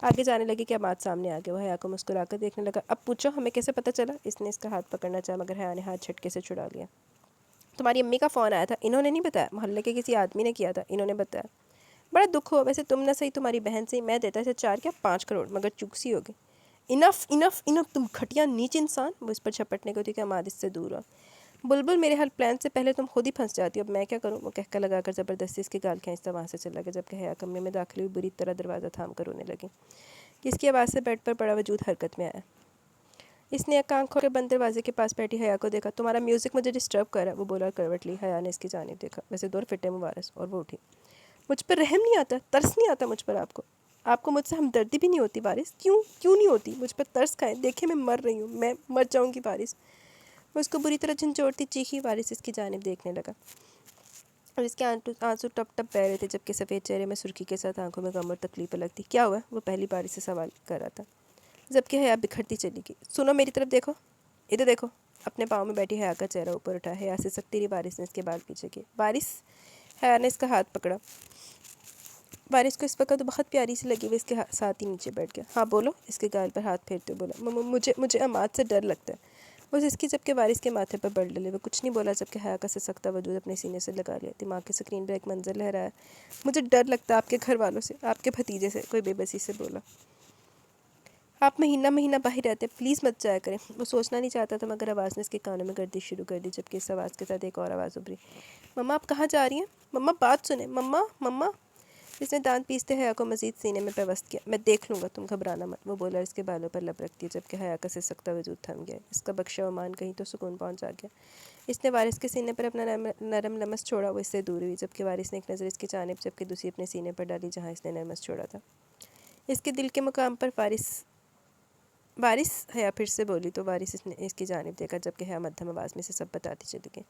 آگے جانے لگے کہ بات سامنے آ گئی۔ وہ حیا کو مسکرا کر دیکھنے لگا۔ اب پوچھو ہمیں کیسے پتہ چلا، اس نے اس کا ہاتھ پکڑنا چاہا مگر حیا نے ہاتھ جھٹکے سے چھڑا لیا۔ تمہاری امی کا فون آیا تھا، انہوں نے نہیں بتایا، محلے کے کسی آدمی نے کیا تھا، انہوں نے بتایا۔ بڑا دکھ ہوا، ویسے تم نہ صحیح تمہاری بہن سے میں دیتا اسے 4 کیا 5 کروڑ، مگر چوک سی ہو گئی۔ انف انف انف، تم گھٹیا نیچ انسان، وہ اس پر چھپٹنے کو تھی کہ عماد اس سے دور ہوا۔ بلبل میرے حل پلان سے پہلے تم خود ہی پھنس جاتی ہو، اب میں کیا کروں، وہ کہکا لگا کر زبردستی اس کی گال کھینچتا وہاں سے چلا گیا، جبکہ حیا کمرے میں داخل ہوئی بری طرح دروازہ تھام کر رونے لگی۔ اس کی آواز سے بیڈ پر پڑا وجود حرکت میں آیا۔ اس نے ایک آنکھ کھول کے بند دروازے کے پاس بیٹھی حیا کو دیکھا۔ تمہارا میوزک مجھے ڈسٹرب کر رہا ہے، وہ بولا اور کروٹ لی۔ حیا نے اس کی جانب دیکھا، ویسے دور فٹے مبارس، اور وہ اٹھی۔ مجھ پر رحم نہیں آتا، ترس نہیں آتا مجھ پر آپ کو مجھ سے ہمدردی بھی نہیں ہوتی وارث، کیوں نہیں ہوتی، مجھ پر ترس کھائیں، دیکھیں میں مر رہی ہوں، میں مر جاؤں گی وارث۔ وہ اس کو بری طرح جھنجھوڑتی چیخی۔ وارث اس کی جانب دیکھنے لگا اور اس کے آنسو ٹپ ٹپ بہہ رہے تھے، جبکہ سفید چہرے میں سرخی کے ساتھ آنکھوں میں غم اور تکلیف الگ تھی۔ کیا ہوا، وہ پہلی بار سے سوال کر رہا تھا، جبکہ حیا بکھرتی چلی گئی۔ سنو میری طرف دیکھو، ادھر دیکھو۔ اپنے پاؤں میں بیٹھی حیا کا چہرہ اوپر اٹھا، حیا سے سکتی رہی۔ وارث نے اس کے بال پیچھے کیے۔ وارث، حیا نے اس کا ہاتھ پکڑا۔ وارث کو اس وقت بہت پیاری سی لگی، وہ اس کے ساتھ ہی نیچے بیٹھ گیا۔ ہاں بولو، اس کے گال پر ہاتھ پھیرتے بولا۔ مجھے عماد سے ڈر لگتا ہے، وہ اس کی جبکہ وارث کے ماتھے پر بڑھ ڈلے۔ وہ کچھ نہیں بولا جبکہ حیا کا سسکتا وجود اپنے سینے سے لگا لیا۔ دماغ کی سکرین پر ایک منظر لہرایا۔ مجھے ڈر لگتا ہے آپ کے گھر والوں سے، آپ کے بھتیجے سے، کوئی بے بسی سے بولا۔ آپ مہینہ مہینہ باہر رہتے، پلیز مت جایا کریں۔ وہ سوچنا نہیں چاہتا تھا مگر آواز نے اس کے کانوں میں گردش شروع کر دی، جبکہ اس آواز کے ساتھ ایک اور آواز ابھری۔ مما آپ کہاں جا رہی ہیں، مما بات سنیں، مما مما۔ اس نے دانت پیستے حیا کو مزید سینے میں پیوست کیا۔ میں دیکھ لوں گا، تم گھبرانا مت، وہ بولا اور اس کے بالوں پر لب رکھ دی، جبکہ حیا کا سسکتا وجود تھم گیا۔ اس کا بخشا ہوا مان کہیں تو سکون پہنچا گیا۔ اس نے وارث کے سینے پر اپنا نرم لمس چھوڑا، وہ اس سے دور ہوئی، جبکہ وارث نے ایک نظر اس کی جانب جبکہ دوسری اپنے سینے پر ڈالی جہاں اس نے نرمس چھوڑا تھا۔ اس کے دل کے مقام پر وارث حیا پھر سے بولی تو وارث نے اس کی جانب دیکھا، جبکہ حیا مدھم آواز میں سے سب بتاتی چلی گئی۔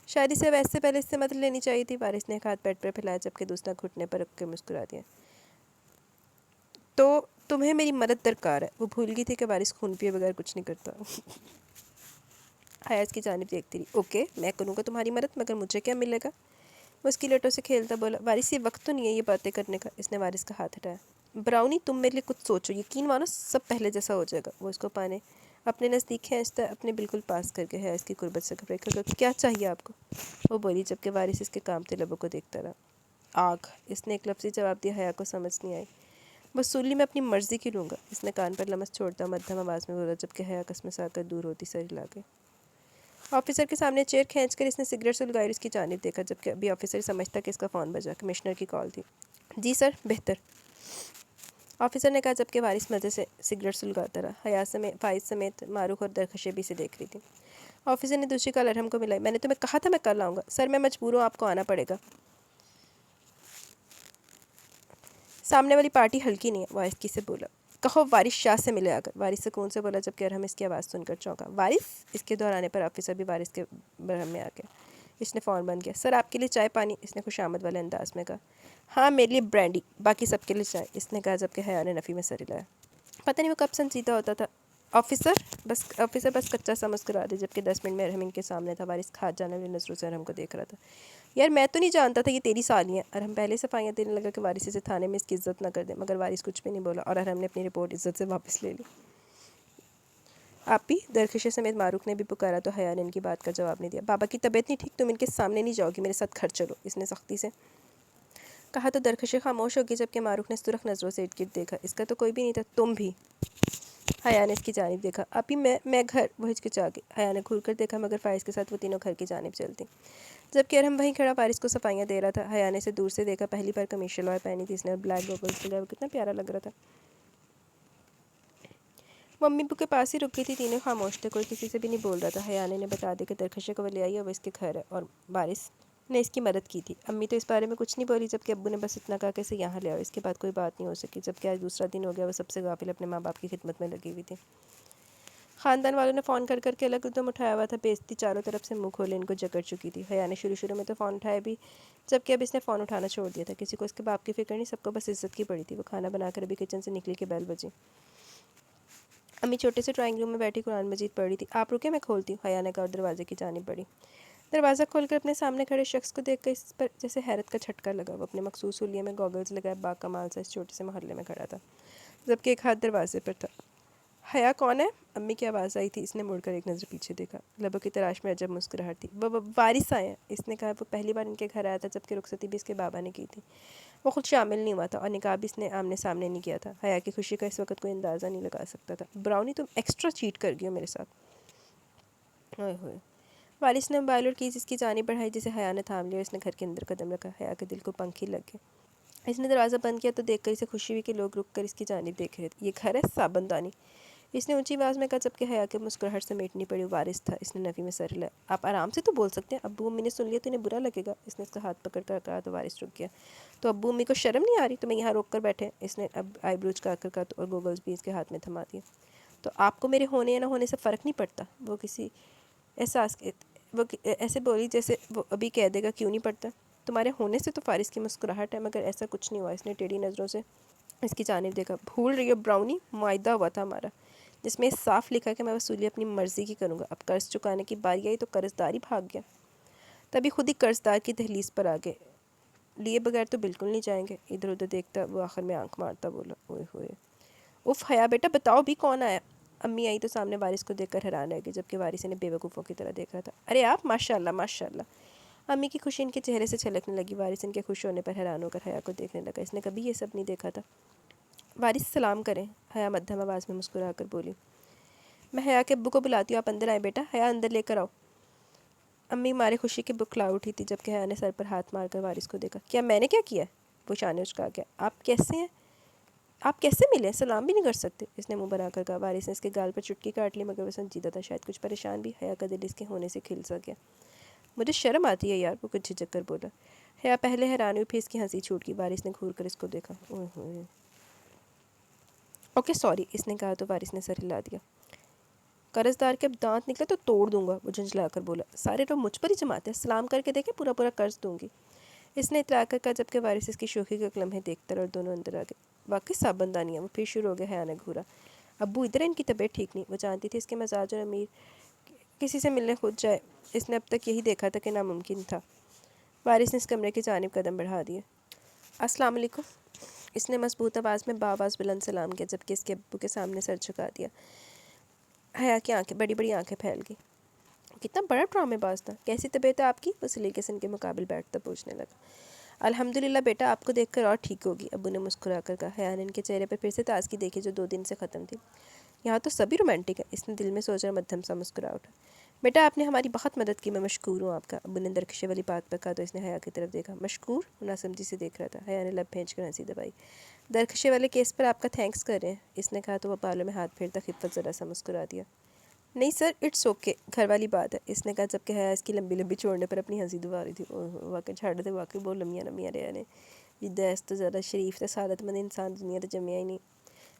شاید اسے ویسے پہلے اس سے مدد لینی چاہیے تھی۔ وارث نے ایک ہاتھ پیٹ پر پھیلایا جبکہ دوسرا گھٹنے پر رکھ کے مسکرا دیا۔ تو تمہیں میری مدد درکار ہے، وہ بھول گئی تھی کہ وارث خون پیے بغیر کچھ نہیں کرتا۔ حیا اس کی جانب دیکھتی رہی۔ اوکے میں کروں گا تمہاری مدد، مگر مجھے کیا ملے گا، وہ اس کی لٹوں سے کھیلتا بولا۔ وارث یہ وقت تو نہیں ہے یہ باتیں کرنے کا، اس نے وارث کا ہاتھ ہٹایا۔ براؤنی تم میرے لیے کچھ سوچو، یقین مانو سب پہلے جیسا ہو جائے گا۔ وہ اس کو اپنے نزدیک کھینچتا اپنے بالکل پاس کر کے ہے اس کی قربت سے گھبرائی کر۔ کیا چاہیے آپ کو، وہ بولی، جبکہ وارث اس کے کانپتے لبوں کو دیکھتا رہا۔ آگ، اس نے ایک لفظی جواب دیا۔ حیا کو سمجھ نہیں آئی۔ بس سولی میں اپنی مرضی کی لوں گا، اس نے کان پر لمس چھوڑتا مدھم آواز میں بولا، جبکہ حیا کسمسا کر دور ہوتی سر ہلا گئی۔ آفیسر کے سامنے چیئر کھینچ کر اس نے سگریٹ سلگائی اور اس کی جانب دیکھا، جبکہ ابھی آفیسر سمجھتا کہ اس کا فون بجا، کمشنر کی کال تھی۔ جی سر، بہتر، آفیسر نے کہا، جبکہ وارث مزے سے سگریٹ سلگاتا رہا۔ حیا فائز سمیت معروف اور درخشے بھی سے دیکھ رہی تھی۔ آفیسر نے دوسری کال ارحم کو ملائی۔ میں نے تمہیں کہا تھا میں کل آؤں گا سر، میں مجبور ہوں، آپ کو آنا پڑے گا۔ سامنے والی پارٹی ہلکی نہیں ہے، وہ آہستگی سے بولا۔ کہو وارث شاہ سے ملے آ کر، وارث سکون سے بولا جبکہ ارحم اس کی آواز سن کر چونکا۔ وارث؟ اس کے دہرانے پر آفیسر بھی وارث کے برہم میں آ گیا۔ اس نے فون بند کیا۔ سر آپ کے لیے چائے پانی؟ اس نے خوش آمد والے انداز میں کہا۔ ہاں میرے لیے برانڈی، باقی سب کے لیے چائے، اس نے کہا جبکہ حیا نے نفی میں سر ہلایا۔ پتہ نہیں وہ کب سنجیدہ ہوتا تھا۔ آفیسر بس کچا سا مسکرا دے جبکہ 10 منٹ میں ارحم ان کے سامنے تھا۔ وارث کھاد جانے والی نظروں سے ارحم کو دیکھ رہا تھا۔ یار میں تو نہیں جانتا تھا یہ تیری سالی ہیں۔ ارحم پہلے صفائیاں دینے لگا کہ وارث اسے تھانے میں اس کی عزت نہ کر دے، مگر وارث کچھ بھی نہیں بولا اور ارحم نے اپنی رپورٹ عزت سے واپس لے لی۔ آپی؟ درخشے سمیت معروف نے بھی پکارا تو حیا نے ان کی بات کا جواب نہیں دیا۔ بابا کی طبیعت نہیں ٹھیک، تم ان کے سامنے نہیں جاؤ گی، میرے ساتھ گھر چلو، اس نے سختی سے کہا تو درخشے خاموش ہوگی جبکہ معروف نے سرخ نظروں سے ارد گرد دیکھا۔ اس کا تو کوئی بھی نہیں تھا، تم بھی۔ حیا نے اس کی جانب دیکھا۔ آپی میں گھر، وہ ہچکچا گئی۔ حیا نے گھور کر دیکھا مگر فائز کے ساتھ وہ تینوں گھر کی جانب چلتی جبکہ ارحم وہیں کھڑا وارث کو صفائیاں دے رہا تھا۔ حیا نے اسے دور سے دیکھا، پہلی بار قمیص شلوار پہنی تھی اس نے اور بلیک گوگلز لگائے، وہ کتنا پیارا لگ رہا تھا۔ وہ امی ابو کے پاس ہی رک گئی تھی، تینوں خاموش تھے، کوئی کسی سے بھی نہیں بول رہا تھا۔ حیا نے بتا دیا کہ درخشے کو وہ لے آئی ہے، وہ اس کے گھر ہے اور وارث نے اس کی مدد کی تھی۔ امی تو اس بارے میں کچھ نہیں بولی جبکہ ابو نے بس اتنا کہا کہ اسے یہاں لے آؤ، اس کے بعد کوئی بات نہیں ہو سکی جبکہ آج دوسرا دن ہو گیا وہ سب سے غافل اپنے ماں باپ کی خدمت میں لگی ہوئی تھی۔ خاندان والوں نے فون کر کے الگ ادم اٹھایا ہوا تھا، بےعزتی چاروں طرف سے منہ کھولے ان کو جکڑ چکی تھی۔ حیا نے شروع میں تو فون اٹھایا بھی جبکہ اب اس نے فون اٹھانا چھوڑ دیا تھا۔ کسی کو اس کے باپ کی فکر نہیں، سب کو بس عزت کی پڑی تھی۔ وہ کھانا بنا کر ابھی کچن سے نکلی کہ بیل بجی۔ امی چھوٹے سے ڈرائنگ روم میں بیٹھی قرآن مجید پڑھ رہی تھی۔ آپ رکے میں کھولتی ہوں، حیا نے کہا اور دروازے کی جانب بڑھی۔ دروازہ کھول کر اپنے سامنے کھڑے شخص کو دیکھ کر اس پر جیسے حیرت کا جھٹکا لگا۔ وہ اپنے مخصوص حلیے میں گوگلز لگائے با کمال سے اس چھوٹے سے محلے میں کھڑا تھا جبکہ ایک ہاتھ دروازے پر تھا۔ حیا کون ہے؟ امی کی آواز آئی تھی۔ اس نے مڑ کر ایک نظر پیچھے دیکھا، لبوں کی تراش میں عجب مسکراہٹ تھی۔ وہ وارث آئے ہیں، اس نے کہا۔ وہ پہلی بار ان کے گھر آیا تھا جبکہ رخصتی بھی اس کے بابا نے کی تھی۔ وہ خود شامل نہیں ہوا تھا اور نکاح بھی اس نے آمنے سامنے نہیں کیا تھا۔ حیا کی خوشی کا اس وقت کوئی اندازہ نہیں لگا سکتا تھا۔ براؤنی تم ایکسٹرا چیٹ کر گئی ہو میرے ساتھ۔ اوئے ہوئے۔ وارث نے موبائل اور کیز اس کی جانب بڑھائی جسے حیا نے تھام لیا۔ اس نے گھر کے اندر قدم رکھا۔ حیا کے دل کو پنکھ ہی لگ گئے۔ اس نے دروازہ بند کیا تو دیکھ کر اسے خوشی ہوئی کہ لوگ رک کر اس کی جانب دیکھ رہے تھے۔ یہ گھر ہے صابن دانی؟ اس نے اونچی آواز میں کہا جبکہ حیا کے مسکراہٹ سمیٹنی پڑی۔ وارث تھا، اس نے نفی میں سر ہلایا۔ آپ آرام سے تو بول سکتے ہیں، ابو امی نے سن لیا تو انہیں برا لگے گا، اس نے اس کا ہاتھ پکڑ کر کہا تو وارث رک گیا۔ تو ابو امی کو شرم نہیں آ رہی تمہیں یہاں روک کر بیٹھے؟ اس نے اب آئی بروز کا کر کہا اور گوگلز بھی اس کے ہاتھ میں تھما دیا۔ تو آپ کو میرے ہونے یا نہ ہونے سے فرق نہیں پڑتا؟ وہ کسی احساس وہ ایسے بولی جیسے وہ ابھی کہہ دے گا کیوں نہیں پڑتا۔ تمہارے ہونے سے تو فارس کی مسکراہٹ ہے مگر ایسا کچھ نہیں ہوا۔ اس نے ٹیڑھی نظروں سے اس کی جانب دیکھا۔ بھول رہی ہو براؤنی، معاہدہ ہوا تھا ہمارا جس میں صاف لکھا کہ میں وصولی اپنی مرضی کی کروں گا۔ اب قرض چکانے کی باری آئی تو قرض دار ہی بھاگ گیا، تبھی خود ہی قرض دار کی دہلیز پر آ گئے، لیے بغیر تو بالکل نہیں جائیں گے۔ ادھر ادھر دیکھتا وہ آخر میں آنکھ مارتا بولا، اوئے ہوئے اف حیا بیٹا بتاؤ بھی کون آیا؟ امی آئی تو سامنے وارث کو دیکھ کر حیران رہ گئی جبکہ وارث انہیں بے وقوفوں کی طرح دیکھ رہا تھا۔ ارے آپ، ماشاء اللہ ماشاء اللہ۔ امی کی خوشی ان کے چہرے سے چھلکنے لگی۔ وارث ان کے خوش ہونے پر حیران ہو کر حیا کو دیکھنے لگا، اس نے کبھی یہ سب نہیں دیکھا تھا۔ وارث سلام کریں، حیا مدھم آواز میں مسکرا کر بولی۔ میں حیا کے ابو کو بلاتی ہوں، آپ اندر آئیں بیٹا، حیا اندر لے کر آؤ۔ امی مارے خوشی کے بکھلا اٹھی تھی جبکہ حیا نے سر پر ہاتھ مار کر وارث کو دیکھا۔ کیا میں نے کیا کیا ہے؟ وہ شانے اچکا گیا۔ آپ کیسے ہیں؟ آپ کیسے ملے؟ سلام بھی نہیں کر سکتے؟ اس نے منہ بنا کر کہا۔ وارث نے اس کے گال پر چٹکی کاٹ لی مگر وہ سنجیدہ تھا، شاید کچھ پریشان بھی۔ حیا کا دل اس کے ہونے سے کھل سا گیا۔ مجھے شرم آتی ہے یار، وہ کچھ جھجک کر بولا۔ حیا پہلے حیران ہوئی پھر اس کی ہنسی چھوٹ گئی۔ وارث نے گھور کر اس کو دیکھا۔ اوئے ہوئے اوکے سوری، اس نے کہا تو وارث نے سر ہلا دیا۔ قرض دار کے اب دانت نکلے تو توڑ دوں گا، وہ جھنجھلا کر بولا۔ سارے لوگ مجھ پر ہی جماتے ہیں، سلام کر کے دیکھیں پورا پورا قرض دوں گی، اس نے اطلاع کر کہا جبکہ وارث اس کی شوخی کے ایک لمحے دیکھتا رہا اور دونوں اندر آ گئے۔ واقعی صابن دانی ہے، وہ پھر شروع ہو گیا۔ حیا نے گھورا۔ ابو ادھر، ان کی طبیعت ٹھیک نہیں۔ وہ جانتی تھی اس کے مزاج اور امیر کسی سے ملنے خود جائے، اس نے اب تک یہی دیکھا تھا کہ ناممکن تھا۔ وارث نے اس کمرے کی جانب قدم بڑھا دیے۔ السلام علیکم، اس نے مضبوط آواز میں باآواز بلند سلام کیا جبکہ اس کے ابو کے سامنے سر جھکا دیا۔ حیا کی آنکھیں بڑی بڑی آنکھیں پھیل گئی۔ کتنا بڑا ڈرامے باز تھا۔ کیسی طبیعت ہے آپ کی؟ وہ سلیقے سے ان کے مقابل بیٹھتا پوچھنے لگا۔ الحمدللہ بیٹا، آپ کو دیکھ کر اور ٹھیک ہوگی، ابو نے مسکرا کر کہا۔ حیا نے ان کے چہرے پر پھر سے تازگی دیکھی جو 2 دن سے ختم تھی۔ یہاں تو سبھی رومانٹک ہے، اس نے دل میں سوچا مدھم سا مسکرا اٹھا۔ بیٹا آپ نے ہماری بہت مدد کی، میں مشکور ہوں آپ کا، ابو نے درخشے والی بات پر کہا تو اس نے حیا کی طرف دیکھا۔ مشکور؟ ناسمجھی سے دیکھ رہا تھا۔ حیا نے لب بھینچ کر ہنسی دبائی۔ درخشے والے کیس پر آپ کا تھینکس کر رہے ہیں، اس نے کہا تو وہ بالوں میں ہاتھ پھیرتا خفت ذرا سا مسکرا دیا۔ نہیں سر، اٹس اوکے، گھر والی بات ہے، اس نے کہا جبکہ حیا اس کی لمبی لمبی چھوڑنے پر اپنی ہنسی دبا رہی تھی۔ واقعی چھاڑ دے، واقعی بہت لمبیاں لمبیاں رہے نے، یہ دست تو زیادہ شریف تے سعادت مند انسان دنیا تے جمیا ہی نہیں۔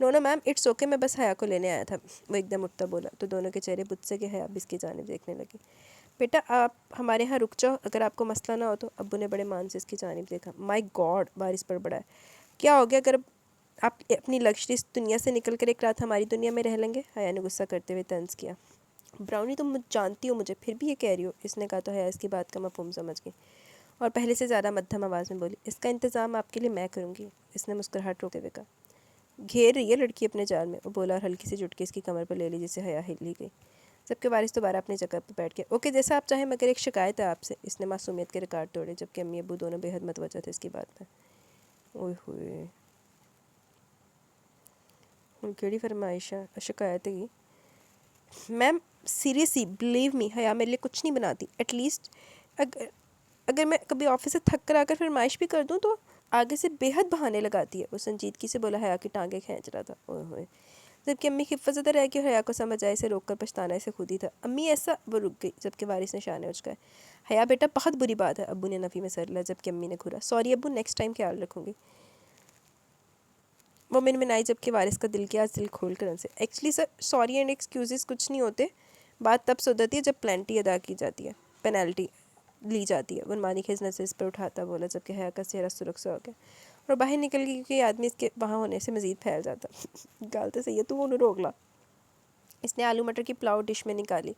نو نو میم اٹس اوکے، میں بس حیا کو لینے آیا تھا، وہ ایک دم اٹھتا بولا تو دونوں کے چہرے بت سے کہ حیا اب اس کی جانب دیکھنے لگی۔ بیٹا آپ ہمارے یہاں رک جاؤ، اگر آپ کو مسئلہ نہ ہو تو۔ ابو نے بڑے مان سے اس کی جانب دیکھا۔ مائی گاڈ، بارش پر بڑا ہے، کیا ہو گیا اگر آپ اپنی لگژری اس دنیا سے نکل کر ایک رات ہماری دنیا میں رہ لیں گے؟ حیا نے غصہ کرتے ہوئے طنز کیا۔ براؤنی تم جانتی ہو مجھے، پھر بھی یہ کہہ رہی ہو؟ اس نے کہا تو حیا اس کی بات کا مفہوم سمجھ گئی اور پہلے سے زیادہ مدھم آواز میں بولی، اس کا انتظام آپ کے لیے میں کروں گی۔ اس نے مسکراہٹ روکتے ہوئے کہا۔ گھیر رہی ہے لڑکی اپنے جال میں، وہ بولا اور ہلکی سی جھٹکی اس کی کمر پر لے لی جس سے حیا ہل ہی گئی۔ جبکہ وارث دوبارہ اپنی جگہ پر بیٹھ گیا۔ اوکے جیسا آپ چاہیں، مگر ایک شکایت ہے آپ سے۔ اس نے معصومیت کے ریکارڈ توڑے، جبکہ امی ابو دونوں بے حد متوجہ تھے اس کی بات پر۔ اوئے ہوئے، کیڑی فرمائش ہے، شکایت ہے؟ میم سیریسلی بلیو می، حیا میرے لیے کچھ نہیں بناتی، ایٹ لیسٹ اگر میں کبھی آفس سے تھک کر آ کر فرمائش بھی کر دوں تو آگے سے بے حد بہانے لگاتی ہے۔ وہ سنجیدگی سے بولا، حیا کی ٹانگیں کھینچ رہا تھا۔ اوئے ہوئے، جبکہ امی خفت زدہ رہ گئی اور حیا کو سمجھ آئے اسے روک کر پچھتانا اسے خود ہی تھا۔ امی ایسا، وہ رک گئی جبکہ وارث نے شانے اچکائے۔ حیا بیٹا بہت بری بات ہے، ابو نے نفی میں سر ہلایا جبکہ امی نے گھورا۔ سوری ابو، نیکسٹ ٹائم خیال رکھوں گی، وہ منمنائی جبکہ وارث کا دل کیا آج دل کھول کر ان سے۔ Actually sir sorry and excuses کچھ نہیں ہوتے، بات تب سدھرتی ہے جب پلینٹی ادا کی جاتی ہے، پینالٹی لی جاتی ہے۔ وہ مانی خیز نظر اس پر اٹھاتا بولا جبکہ حیا کا چہرہ سرخ سا ہو گیا اور باہر نکل گئی کیونکہ یہ آدمی اس کے وہاں ہونے سے مزید پھیل جاتا۔ گالتے صحیح ہے تو انہوں روک لا۔ اس نے آلو مٹر کی پلاؤ ڈش میں نکالی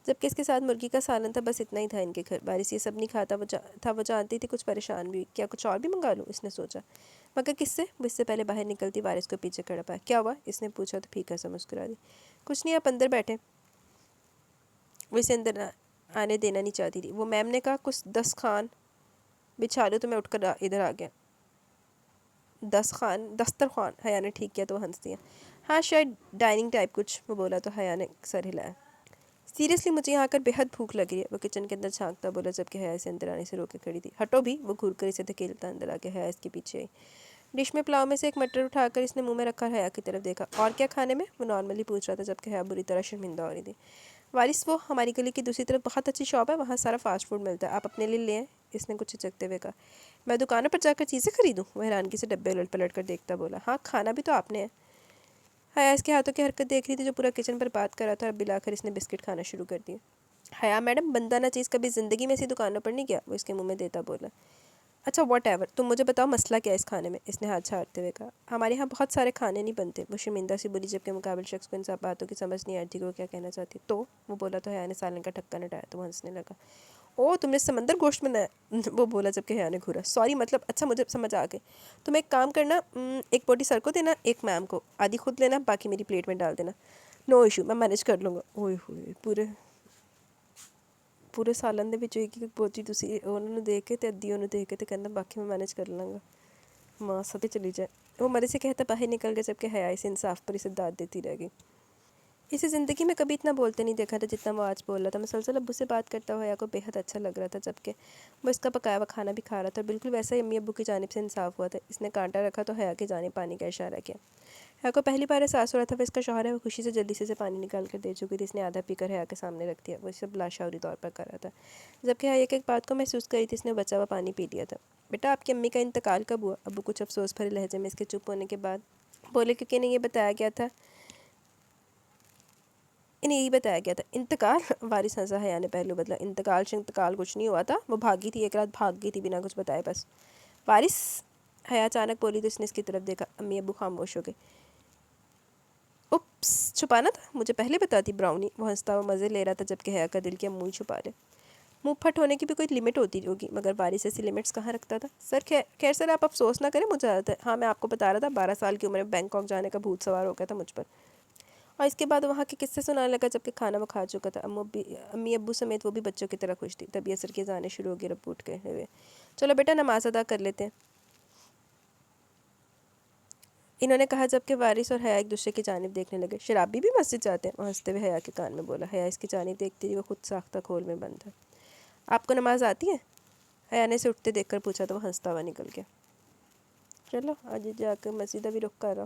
جبکہ اس کے ساتھ مرغی کا سالن تھا، بس اتنا ہی تھا ان کے گھر۔ وارث یہ سب نہیں کھاتا وہ جانتی تھی، کچھ پریشان بھی ہوئی۔ کیا کچھ اور بھی منگا لوں؟ اس نے سوچا، مگر کس سے؟ وہ اس سے پہلے باہر نکلتی وارث کو پیچھے کھڑا پایا۔ کیا ہوا؟ اس نے پوچھا تو پھیکا سا مسکرا دی۔ کچھ نہیں، آپ اندر بیٹھے۔ وہ اسے اندر آنے دینا نہیں چاہتی تھی۔ وہ میم نے کہا کچھ دسترخوان بچھا لو تو میں اٹھ کر ادھر آ گیا۔ دسترخوان، حیا نے ٹھیک کیا تو وہ ہنس دیا۔ ہاں شاید ڈائننگ ٹائپ کچھ، وہ بولا تو حیا نے سر ہلایا۔ سیریسلی مجھے یہاں کر بے حد بھوک لگ رہی ہے، وہ کچن کے اندر جھانکتا بولا جبکہ حیا اسے اندر آنے سے روک کے کھڑی تھی۔ ہٹو بھی، وہ گھور کر اسے دھکیلتا اندر آ کے حیا اس کے پیچھے آئی۔ ڈش میں پلاؤ میں سے ایک مٹر اٹھا کر اس نے منہ میں رکھا اور حیا کی طرف دیکھا۔ اور کیا کھانے میں؟ وہ نارملی پوچھ رہا تھا جبکہ حیا بری طرح شرمندہ ہو رہی تھی۔ وارث وہ ہماری گلی کی دوسری طرف بہت اچھی شاپ ہے، وہاں سارا فاسٹ فوڈ ملتا ہے، آپ اپنے لیے لیں؟ اس نے کچھ ہچکتے ہوئے کہا۔ میں دکانوں پر جا کر چیزیں خریدوں؟ وہ حیرانگی سے ڈبے الٹ پلٹ کر دیکھتا بولا۔ ہاں کھانا بھی تو آپ نے ہے۔ حیا اس کے ہاتھوں کی حرکت دیکھ رہی تھی جو پورا کچن پر بات کر رہا تھا اور بلا کر اس نے بسکٹ کھانا شروع کر دیا۔ حیا میڈم بندہ نہ چیز کبھی زندگی میں ایسی دکانوں پر نہیں گیا، وہ اس کے منہ میں دیتا بولا۔ اچھا واٹ ایور، تم مجھے بتاؤ مسئلہ کیا ہے اس کھانے میں؟ اس نے ہاتھ چھاڑتے ہوئے کہا۔ ہمارے یہاں بہت سارے کھانے نہیں بنتے، وہ شرمندہ سی بولی جبکہ مقابل شخص کو ان سب باتوں کی سمجھ نہیں آتی تھی کہ وہ کیا کہنا چاہتی۔ تو وہ بولا تو حیا نے سالن کا ڈھکن ہٹایا تو وہ ہنسنے لگا۔ او تم نے سمندر گوشت بنایا، وہ بولا جبکہ حیا نے گھورا۔ سوری مطلب، اچھا مجھے سمجھ آ گئے، تم ایک کام کرنا، ایک بوٹی سر کو دینا، ایک میم کو، آدھی خود لینا باقی میری پلیٹ میں ڈال دینا۔ نو ایشو، میں مینیج کر لوں گا۔ اوئے ہوئے، پورے سالن دے وچ ایک بوٹی تسی انہوں نے دے کے تے ادھی انہوں دے کے تے کہنا باقی میں مینیج کر لوں گا۔ ماں سدے چلی جائے۔ وہ مرے سے کہتا باہر نکل گیا جبکہ حیا اسے انصاف پر اسے داد دیتی رہ گئی۔ اسے زندگی میں کبھی اتنا بولتے نہیں دیکھا تھا جتنا وہ آج بول رہا تھا۔ مسلسل ابو سے بات کرتا ہوا حیا کو بے حد اچھا لگ رہا تھا جبکہ وہ اس کا پکایا ہوا کھانا بھی کھا رہا تھا اور بالکل ویسا ہی امی ابو کی جانب سے انصاف ہوا تھا۔ اس نے کانٹا رکھا تو حیا کی جانب پانی کا اشارہ کیا۔ حیا کو پہلی بار احساس ہو رہا تھا وہ اس کا شوہر ہے، وہ خوشی سے جلدی سے پانی نکال کر دے چکی تھی۔ اس نے آدھا پی کر حیا کے سامنے رکھ دیا، وہ اسے لاشعوری طور پر کر رہا تھا جبکہ حیا ایک ایک بات کو محسوس کری تھی۔ اس نے بچا ہوا پانی پی لیا تھا۔ بیٹا آپ کی امی کا انتقال کب ہوا؟ ابو کچھ افسوس بھرے لہجے میں اس کے چپ ہونے کے بعد بولے، کیونکہ انہیں یہ بتایا گیا تھا انتقال؟ وارث ہنسا۔ حیا نے پہلو بدلا۔ انتقال کچھ نہیں ہوا تھا، وہ بھاگی تھی، ایک رات بھاگ گئی تھی بنا کچھ بتائے بس۔ وارث، حیا اچانک بولی تو اس نے اس کی طرف دیکھا۔ امی ابو خاموش ہو گئے۔ اپس، چھپانا تھا، مجھے پہلے بتاتی براؤنی، وہ ہنستا ہوا مزے لے رہا تھا جبکہ حیا کا دل کیا منہ چھپا لے۔ منہ پھٹ ہونے کی بھی کوئی لمٹ ہوتی ہوگی مگر وارث ایسی لمٹس کہاں رکھتا تھا۔ خیر سر آپ افسوس نہ کریں، مجھے عادت ہے۔ ہاں میں آپ کو بتا رہا تھا 12 سال کی عمر میں بینکاک جانے کا بھوت سوار ہو گیا تھا مجھ پر، اور اس کے بعد وہاں کے قصے سنانے لگا جبکہ کھانا وہ کھا چکا تھا۔ امی ابو سمیت وہ بھی بچوں کی طرح خوش تھی۔ تبھی اثر کے جانے شروع ہو گئے ابو اٹھ کے ہوئے۔ چلو بیٹا نماز ادا کر لیتے ہیں، انہوں نے کہا جبکہ وارث اور حیا ایک دوسرے کی جانب دیکھنے لگے۔ شرابی بھی مسجد جاتے ہیں؟ وہ ہنستے ہوئے حیا کے کان میں بولا۔ حیا اس کی جانب دیکھتی رہی، وہ خود ساختہ کھول میں بند تھا۔ آپ کو نماز آتی ہے؟ حیا نے اسے اٹھتے دیکھ کر پوچھا تو وہ ہنستا ہوا نکل گیا۔ چلو آج جا کے مسجد بھی رخ کر رہا۔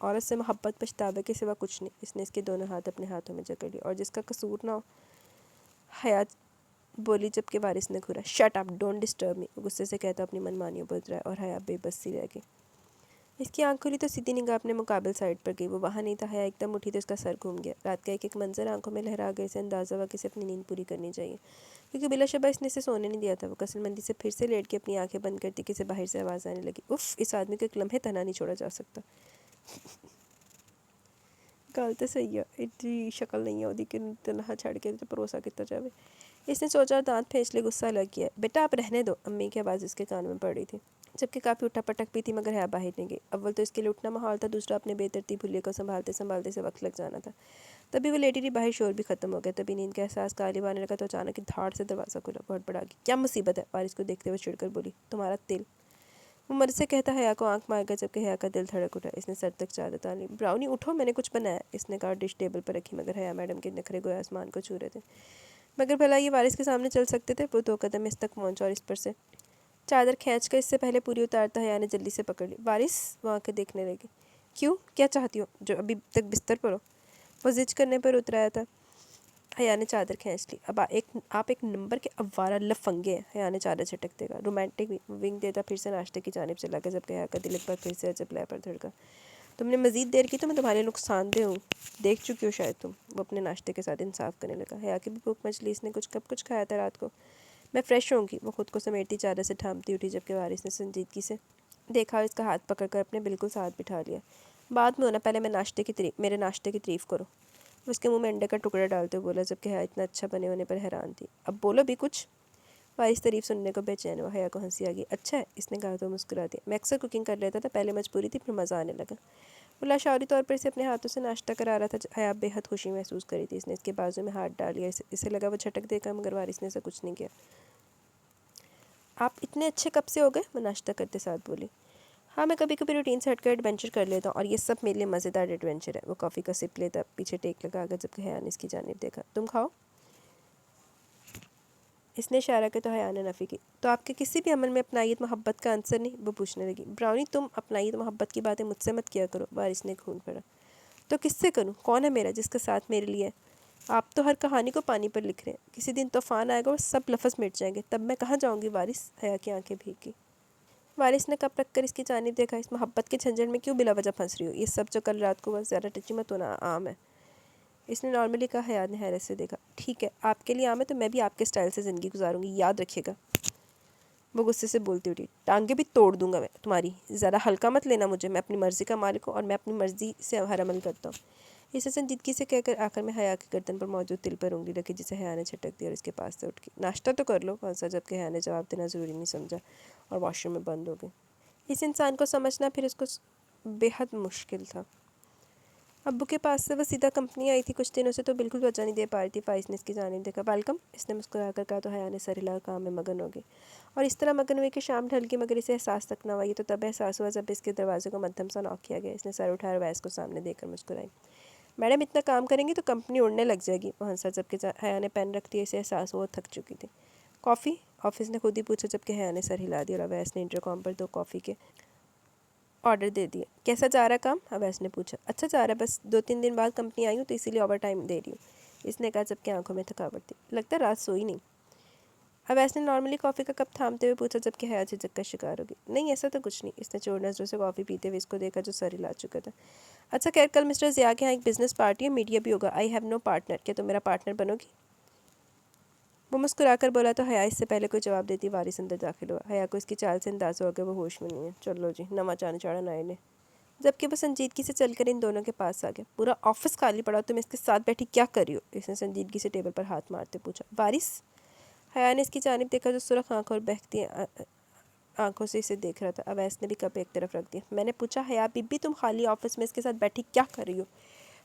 عورت سے محبت پچھتاوے کے سوا کچھ نہیں۔ اس نے اس کے دونوں ہاتھ اپنے ہاتھوں میں جکڑ لیے، اور جس کا قصور نہ ہو۔ حیا بولی جب کہ وارث نے گھورا، شٹ اپ ڈونٹ ڈسٹرب می، غصے سے کہتا اپنی من مانیوں بجھ رہا ہے، اور حیا بے بس سی رہ گئی۔ اس کی آنکھ کھلی تو سیدھی نگاہ اپنے مقابل سائڈ پر گئی، وہ وہاں نہیں تھا۔ حیا ایک دم اٹھی تو اس کا سر گھوم گیا۔ رات کا ایک منظر آنکھوں میں لہرا گئے، اسے اندازہ ہوا کہ اسے اپنی نیند پوری کرنی چاہیے، کیونکہ بلا شبہ اس نے اسے سونے نہیں دیا تھا۔ وہ کسل مندی سے پھر سے لیٹ کے اپنی آنکھیں بند کرتی کہ اسے باہر سے آواز آنے لگی، اف، اس آدمی کو ایک لمحے تنہا نہیں چھوڑا جا سکتا۔ گل تو صحیح ہے، اتنی شکل نہیں ہے وہ کہ تنہا چھڑ کے پروسا کتا جاوے۔ اس نے سوچا اور دانت پھینچ لے، غصہ لگ گیا۔ بیٹا آپ رہنے دو، امی کی آواز اس کے کان میں پڑ رہی تھی، جبکہ کافی اٹھا پٹک بھی تھی، مگر حیا باہر نہیں گئی۔ اول تو اس کے لیے اٹھنا محال تھا، دوسرا اپنے بے ترتیب بھلیے کو سنبھالتے سنبھالتے سے وقت لگ جانا تھا۔ تبھی وہ لیٹی رہی، باہر شور بھی ختم ہو گیا۔ تبھی نیند کا احساس غالب آنے لگا تو اچانک ہی دھاڑ سے دروازہ کھلا، بہت بڑا گیا۔ کیا مصیبت ہے؟ وارث کو دیکھتے ہوئے چڑھ کر بولی، تمہارا دل۔ وہ مرض سے کہتا حیا کو آنکھ مار گیا، جبکہ حیا کا دل دھڑک اٹھا۔ اس نے سر تک چادر تان لی۔ براؤنی اٹھو، میں نے کچھ بنایا، اس نے کہا، ڈش ٹیبل پر رکھی، مگر حیا میڈم کے نخرے گویا آسمان کو چھو رہے تھے۔ مگر بھلا یہ وارث کے سامنے چل سکتے تھے؟ وہ 2 قدم اس تک پہنچا اور اس پر سے چادر کھینچ کر اس سے پہلے پوری اتارتا حیا نے جلدی سے پکڑ لی۔ وارث وہ آنکھیں دیکھنے لگی۔ کیوں؟ کیا چاہتی ہو؟ جو ابھی تک بستر پر ہو؟ وہ زج کرنے پر اترایا تھا۔ حیا نے چادر کھینچ لی۔ اب آپ ایک نمبر کے اوارہ لفنگے ہیں، حیا نے چادر جھٹک دے گا۔ رومانٹک ونگ دیتا پھر سے ناشتے کی جانب چلا گیا، جبکہ حیا کا دل ایک بار پھر سے عجب لے پر دھڑکا۔ تم نے مزید دیر کی تو میں تمہارے نقصان دہ ہوں، دیکھ چکی ہو شاید تم۔ وہ اپنے ناشتے کے ساتھ انصاف کرنے لگا۔ حیا کی بھی بھوک مچ لی، اس نے کب کچھ کھایا تھا رات کو؟ میں فریش ہوں گی، وہ خود کو سمیٹتی چادر سے ٹھامتی اٹھی، جبکہ وارث نے سنجیدگی سے دیکھا اور اس کا ہاتھ پکڑ کر اپنے بالکل ساتھ بٹھا لیا۔ بعد میں ہونا، پہلے میرے ناشتے کی تعریف کرو۔ وہ اس کے منہ میں انڈے کا ٹکڑا ڈالتے ہوئے بولا، جبکہ حیا اتنا اچھا بنے ہونے پر حیران تھی۔ اب بولو بھی کچھ۔ وارث تعریف سننے کو بے چین ہوا۔ حیا کو ہنسی آ گئی۔ اچھا ہے، اس نے کہا تو مسکرا دیا۔ میں اکثر کوکنگ کر لیتا تھا، پہلے مجبوری تھی، پھر مزہ آنے لگا۔ وہ لاشعوری طور پر اسے اپنے ہاتھوں سے ناشتہ کرا رہا تھا۔ حیا بے حد خوشی محسوس کری تھی۔ اس نے اس کے بازو میں ہاتھ ڈال لیا، اسے لگا وہ جھٹک دے گا، مگر وارث نے ایسا کچھ نہیں کیا۔ آپ اتنے اچھے کب سے ہو گئے؟ وہ ناشتہ کرتے ساتھ بولی۔ ہاں، میں کبھی کبھی روٹین سے ہٹ کر ایڈونچر کر لیتا ہوں، اور یہ سب میرے لیے مزیدار ایڈونچر ہے۔ وہ کافی کا سپ لیتا پیچھے ٹیک لگا گیا، جبکہ حیا نے اس کی جانب دیکھا۔ تم کھاؤ؟ اس نے اشارہ کیا تو حیا نے نفی کی۔ تو آپ کے کسی بھی عمل میں اپنائیت محبت کا عنصر نہیں؟ وہ پوچھنے لگی۔ براؤنی تم اپنائیت محبت کی باتیں مجھ سے مت کیا کرو، وارث نے خون پڑا۔ تو کس سے کروں؟ کون ہے میرا جس کا ساتھ میرے لیے ہے؟ آپ تو ہر کہانی کو پانی پر لکھ رہے ہیں، کسی دن طوفان آئے گا اور سب لفظ مٹ جائیں گے، تب میں کہاں جاؤں گی وارث؟ حیا کی آنکھیں بھیگ گئی۔ وارث نے کپ رکھ کر اس کی جانب دیکھا۔ اس محبت کے جھنجھٹ میں کیوں بلا وجہ پھنس رہی ہو؟ یہ سب جو کل رات کو ہوا، زیادہ ٹچی مت ہونا، عام ہے۔ اس نے نارملی کہا۔ حیا نے حیرت سے دیکھا۔ ٹھیک ہے، آپ کے لیے عام ہے تو میں بھی آپ کے سٹائل سے زندگی گزاروں گی، یاد رکھیے گا۔ وہ غصے سے بولتی اٹھی۔ ٹانگیں بھی توڑ دوں گا میں تمہاری، زیادہ ہلکا مت لینا مجھے، میں اپنی مرضی کا مالک ہوں اور میں اپنی مرضی سے ہر عمل کرتا ہوں۔ اسے سنجیدگی سے کہہ کر آخر میں حیا کی گردن پر موجود تل پر انگلی رکھی، جسے حیا نے جھٹک دیا اور اس کے پاس سے اٹھ گئی۔ ناشتہ تو کر لو، ہنسا، جبکہ حیا نے جواب دینا ضروری نہیں سمجھا اور واش روم میں بند ہو گئی۔ اس انسان کو سمجھنا پھر اس کو بے حد مشکل تھا۔ ابو کے پاس سے وہ سیدھا کمپنی آئی تھی، کچھ دنوں سے تو بالکل وجہ نہیں دے پا رہی تھی۔ فائز نے اس کی جانب دیکھا۔ ویلکم، اس نے مسکرا کر کہا تو حیا نے سر ہلا کام میں مگن ہو گئی، اور اس طرح مگن ہوئی کہ شام ڈھل گئی، مگر اسے احساس تک نہ ہوا۔ یہ تو تب احساس ہوا جب اس کے دروازے کو مدھم سا نوک کیا گیا۔ اس نے سر اٹھایا اور ویس کو سامنے دیکھ کر مسکرائی۔ میڈم اتنا کام کریں گی تو کمپنی اڑنے لگ جائے گی، وہ ہنسا، جبکہ حیا نے پین رکھ دیا۔ اسے احساس ہوا وہ تھک چکی تھی۔ کافی؟ آفس نے خود ہی پوچھا، جبکہ حیا نے سر ہلا دیا، اور اویس نے انٹرکام پر 2 کافی کے آرڈر دے دیے۔ کیسا جا رہا کام؟ اویس نے پوچھا۔ اچھا جا رہا ہے، بس 2-3 دن بعد کمپنی آئی ہوں تو اسی لیے اوور ٹائم دے رہی ہوں، اس نے کہا، جبکہ آنکھوں میں تھکاوٹ تھی۔ لگتا ہے رات سوئی نہیں۔ اویس نے نارملی کافی کا کپ تھامتے ہوئے پوچھا، جبکہ حیا جھجک کا شکار ہوگی۔ نہیں، ایسا تو کچھ نہیں، اس نے چور نظروں سے کافی پیتے ہوئے اس کو دیکھا جو سر ہلا چکا تھا۔ اچھا خیر، کل مسٹر ضیاء کے ہاں ایک بزنس پارٹی ہے، میڈیا بھی ہوگا۔ آئی ہیو نو پارٹنر، کیا تم میرا پارٹنر بنو گی؟ وہ مسکرا کر بولا تو حیا اس سے پہلے کوئی جواب دیتی وارث اندر داخل ہوا۔ حیا کو اس کی چال سے اندازہ ہو گیا وہ ہوش میں نہیں ہے۔ چلو جی، نواں چاند چاڑا نائے نے، جبکہ وہ سنجیدگی سے چل کر ان دونوں کے پاس آ گیا۔ پورا آفس خالی پڑا، تم اس کے ساتھ بیٹھی کیا کر رہی ہو؟ اس نے سنجیدگی سے ٹیبل پر ہاتھ مارتے پوچھا۔ وارث؟ حیا نے اس کی جانب دیکھا جو سرخ آنکھوں اور بہکتی آنکھوں سے اسے دیکھ رہا تھا۔ اویس نے بھی کپ ایک طرف رکھ دیا۔ میں نے پوچھا حیا بی بی، تم خالی آفس میں اس کے ساتھ بیٹھی کیا کر رہی ہو؟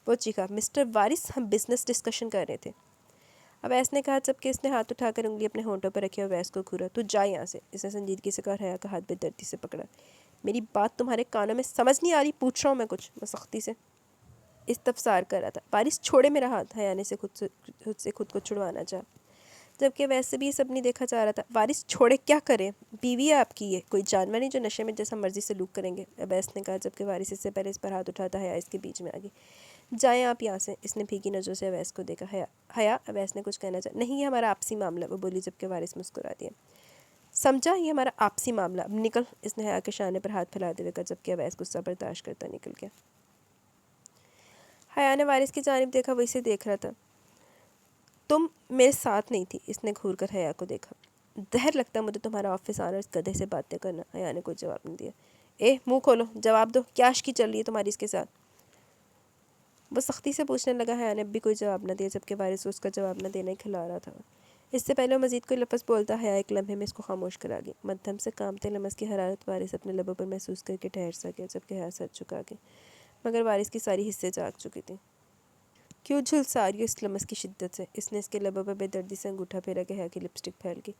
وہ چیخا۔ مسٹر وارث، ہم بزنس ڈسکشن کر رہے تھے، اویس نے کہا، جبکہ اس نے ہاتھ اٹھا کر انگلی اپنے ہونٹوں پر رکھی اور اویس کو گھورا۔ تو جا یہاں سے، اس نے سنجیدگی سے کہا۔ حیا کا ہاتھ بے دردی سے پکڑا۔ میری بات تمہارے کانوں میں سمجھ نہیں آ رہی، پوچھ رہا ہوں میں کچھ، وہ سختی سے استفسار کر رہا تھا۔ وارث چھوڑے میرا ہاتھ، حیا نے خود سے خود کو چھڑوانا چاہا۔ جبکہ ویسے بھی یہ سب نہیں دیکھا جا رہا تھا۔ وارث چھوڑے کیا کریں، بیوی ہے آپ کی، یہ کوئی جانور نہیں جو نشے میں جیسا مرضی سلوک کریں گے، اویس نے کہا، جبکہ وارث اس سے پہلے اس پر ہاتھ اٹھاتا حیا اس کے بیچ میں آ گئی۔ جائیں آپ یہاں سے، اس نے پھیکی نظروں سے اویس کو دیکھا۔ حیا، اویس نے کچھ کہنا چاہا۔ نہیں، یہ ہمارا آپسی معاملہ، وہ بولی، جبکہ وارث مسکرا دیا۔ سمجھا، یہ ہمارا آپسی معاملہ، اب نکل، اس نے حیا کے شانے پر ہاتھ پھیلاتے ہوئے کہا، جبکہ اویس غصہ برداشت کرتا نکل گیا۔ حیا نے وارث کی جانب دیکھا، وہ اسے دیکھ رہا تھا۔ تم میرے ساتھ نہیں تھی، اس نے گھور کر حیا کو دیکھا۔ زہر لگتا مجھے تمہارا آفس آنا اور اس گدھے سے باتیں کرنا۔ حیا نے کوئی جواب نہیں دیا۔ منہ کھولو، جواب دو، کیا عشقی چل رہی ہے تمہاری اس کے ساتھ؟ وہ سختی سے پوچھنے لگا۔ حیا نے اب بھی کوئی جواب نہ دیا، جبکہ وارث اس کا جواب نہ دینا ہی کھلا رہا تھا۔ اس سے پہلے وہ مزید کوئی لفظ بولتا، حیا ایک لمحے میں اس کو خاموش کرا گئی۔ مدھم سے کامتے لمس کی حرارت وارث اپنے لبوں پر محسوس کر کے ٹھہر سا گیا، جبکہ حیا سر جھکا گئی، مگر وارث کی ساری حصے جاگ چکی تھی۔ کیوں جھلسا رہی ہو اس لمس کی شدت سے؟ اس نے اس کے لبوں پر بے دردی سے انگوٹھا پھیرا کہ حیا کی لپسٹک پھیل گئی۔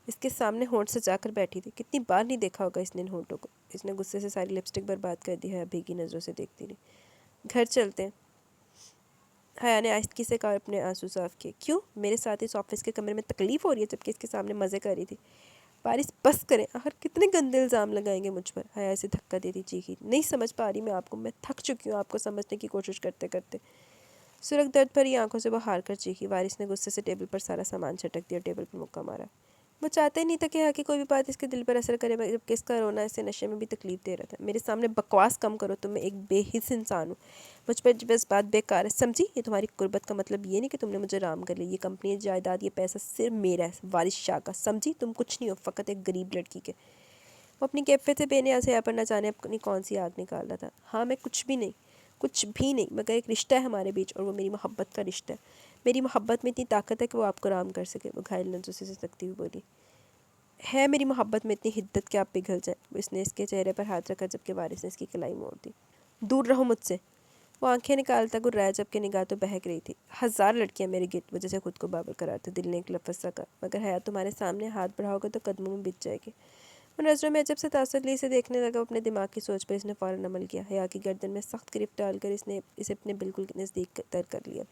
اس کے سامنے ہونٹ سجا کر بیٹھی تھی، کتنی بار نہیں دیکھا ہوگا اس نے ان ہونٹوں کو۔ اس نے غصے سے ساری لپسٹک برباد کر دی۔ حیا بھیگی نظروں سے دیکھتی رہی۔ گھر چلتے ہیں، حیا نے آہستگی سے کہا، اپنے آنسو صاف کیے۔ کیوں؟ میرے ساتھ اس آفس کے کمرے میں تکلیف ہو رہی ہے، جبکہ اس کے سامنے مزے کر رہی تھی۔ وارث بس کریں، آخر کتنے گندے الزام لگائیں گے مجھ پر؟ حیا اسے دھکا دیتی چیخی۔ نہیں سمجھ پا رہی میں آپ کو، میں تھک چکی ہوں آپ کو سمجھنے کی کوشش کرتے کرتے۔ سرخ درد بھری آنکھوں سے وہ ہار کر چیخی۔ وارث نے غصے سے ٹیبل پر سارا سامان چھٹک دیا اور ٹیبل پر مکہ مارا۔ وہ چاہتے نہیں تھا کہ حیا کی کوئی بھی بات اس کے دل پر اثر کرے، جبکہ اس کا رونا اسے نشے میں بھی تکلیف دے رہا تھا۔ میرے سامنے بکواس کم کرو، تم میں ایک بے حس انسان ہوں، مجھ پر بس بات بیکار ہے، سمجھی؟ یہ تمہاری قربت کا مطلب یہ نہیں کہ تم نے مجھے رام کر لی۔ یہ کمپنی، یہ جائیداد، یہ پیسہ صرف میرا ہے، وارث شاہ کا، سمجھی؟ تم کچھ نہیں ہو، فقط ایک غریب لڑکی کے۔ وہ اپنی کیفیت سے بے نیاز حیا پر نہ جانے اپنی کون سی آگ نکال رہا تھا۔ ہاں، میں کچھ بھی نہیں، مگر ایک رشتہ ہے ہمارے بیچ، اور وہ میری محبت کا رشتہ ہے۔ میری محبت میں اتنی طاقت ہے کہ وہ آپ کو رام کر سکے، وہ گھائل نظروں سے سکتی ہوئی بولی۔ ہے میری محبت میں اتنی حدت کہ آپ پگھل جائیں۔ اس نے اس کے چہرے پر ہاتھ رکھا، جبکہ وارث نے اس کی کلائی موڑ دی۔ دور رہو مجھ سے، وہ آنکھیں نکالتا گرایا، جبکہ نگاہ تو بہک رہی تھی۔ ہزار لڑکیاں میرے گرد، وہ جیسے خود کو بابر قرار دے، دل نے ایک لفظ سا کہا، مگر حیا تمہارے سامنے ہاتھ بڑھاؤ گے تو قدموں میں بچ جائے گی۔ وہ نظروں میں عجب سے تاثر لی اسے دیکھنے لگا، وہ اپنے دماغ کی سوچ پر اس نے فوراً عمل کیا۔ حیا کی گردن میں سخت گرفت ڈال کر اس نے اسے اپنے بالکل نزدیک تر کر لیا،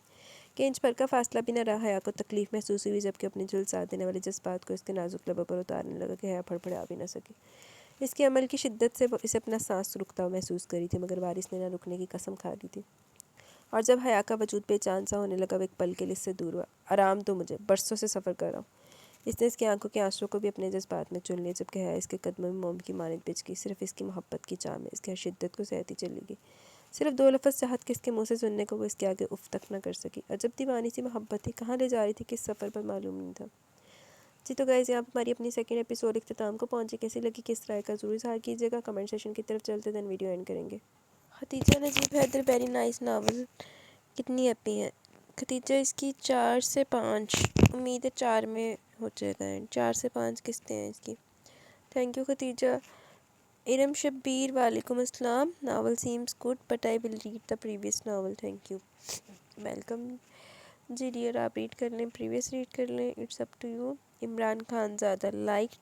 کہ انچ بھر کا فاصلہ بھی نہ رہا۔ حیا کو تکلیف محسوس ہوئی، جبکہ اپنے جھلسا دینے والے جذبات کو اس کے نازک لبوں پر اتارنے لگا کہ حیا پھڑپھڑا بھی نہ سکی۔ اس کے عمل کی شدت سے وہ اسے اپنا سانس رکتا ہوا محسوس کری تھی، مگر وارث نے نہ رکنے کی قسم کھا لی تھی۔ اور جب حیا کا وجود بے جان سا ہونے لگا، وہ ایک پل کے لیے اس سے دور ہوا۔ آرام دو مجھے، برسوں سے سفر کر رہا ہوں۔ اس نے اس کی آنکھوں کے آنسوؤں کو بھی اپنے جذبات میں چن لیا، جبکہ حیا اس کے قدموں میں موم کی مانند بچ گئی، صرف اس کی محبت کی چاہ میں اس کی ہر شدت کو سہتی چلی گئی۔ صرف دو لفظ چاہت کے اس کے منہ سے سننے کو وہ اس کے آگے اف تک نہ کر سکی۔ عجب دیوانی سی محبت تھی، کہاں لے جا رہی تھی، کس سفر پر، معلوم نہیں تھا۔ جی تو گائز، یہاں پر ہماری اپنی سیکنڈ ایپیسوڈ اختتام کو پہنچی۔ کیسی لگی، کس رائے کا ضرور اظہار کیجیے گا، کمنٹ سیکشن کی طرف چلتے دین ویڈیو اینڈ کریں گے۔ خدیجہ نجیب حیدر، ویری نائس ناول، کتنی ہیپی ہے خدیجہ، اس کی 4 سے 5، امید ہے 4 میں ہو جائے گا، 4 سے 5 قسطیں ہیں اس کی۔ Thank you Khadija. ارم شبیر، وعلیکم السلام، novel seems good but I will read the previous novel, thank you, welcome. جی ڈیئر، آپ ریڈ کر لیں، پریویس ریڈ کر لیں، it's up to you. Imran Khanzada, like,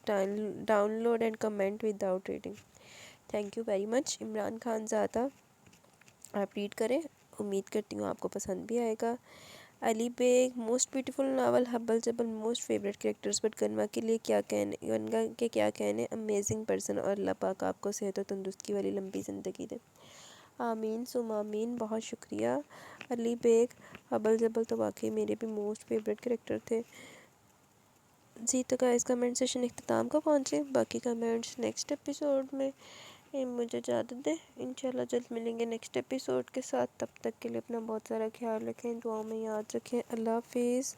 download and comment without reading, thank you very much Imran Khanzada, آپ read کریں، امید کرتی ہوں آپ کو پسند بھی آئے گا۔ علی بیگ، موسٹ بیوٹیفل ناول، حبل جبل، موسٹ فیوریٹ کریکٹرز، بٹ گنوا کے لیے کیا کہنے، گنگا کے کیا کہنے، امیزنگ پرسن، اور اللہ پاک آپ کو صحت و تندرستی والی لمبی زندگی دے، آمین ثم آمین۔ بہت شکریہ علی بیگ، حبل جبل تو واقعی میرے بھی موسٹ فیوریٹ کریکٹر تھے۔ جی تو گائز، کمنٹ سیشن اختتام کو پہنچے، باقی کمنٹس نیکسٹ ایپیسوڈ میں مجھے اجازت دیں، انشاءاللہ جلد ملیں گے نیکسٹ ایپیسوڈ کے ساتھ، تب تک کے لیے اپنا بہت سارا خیال رکھیں، دعاؤں میں یاد رکھیں، اللہ حافظ۔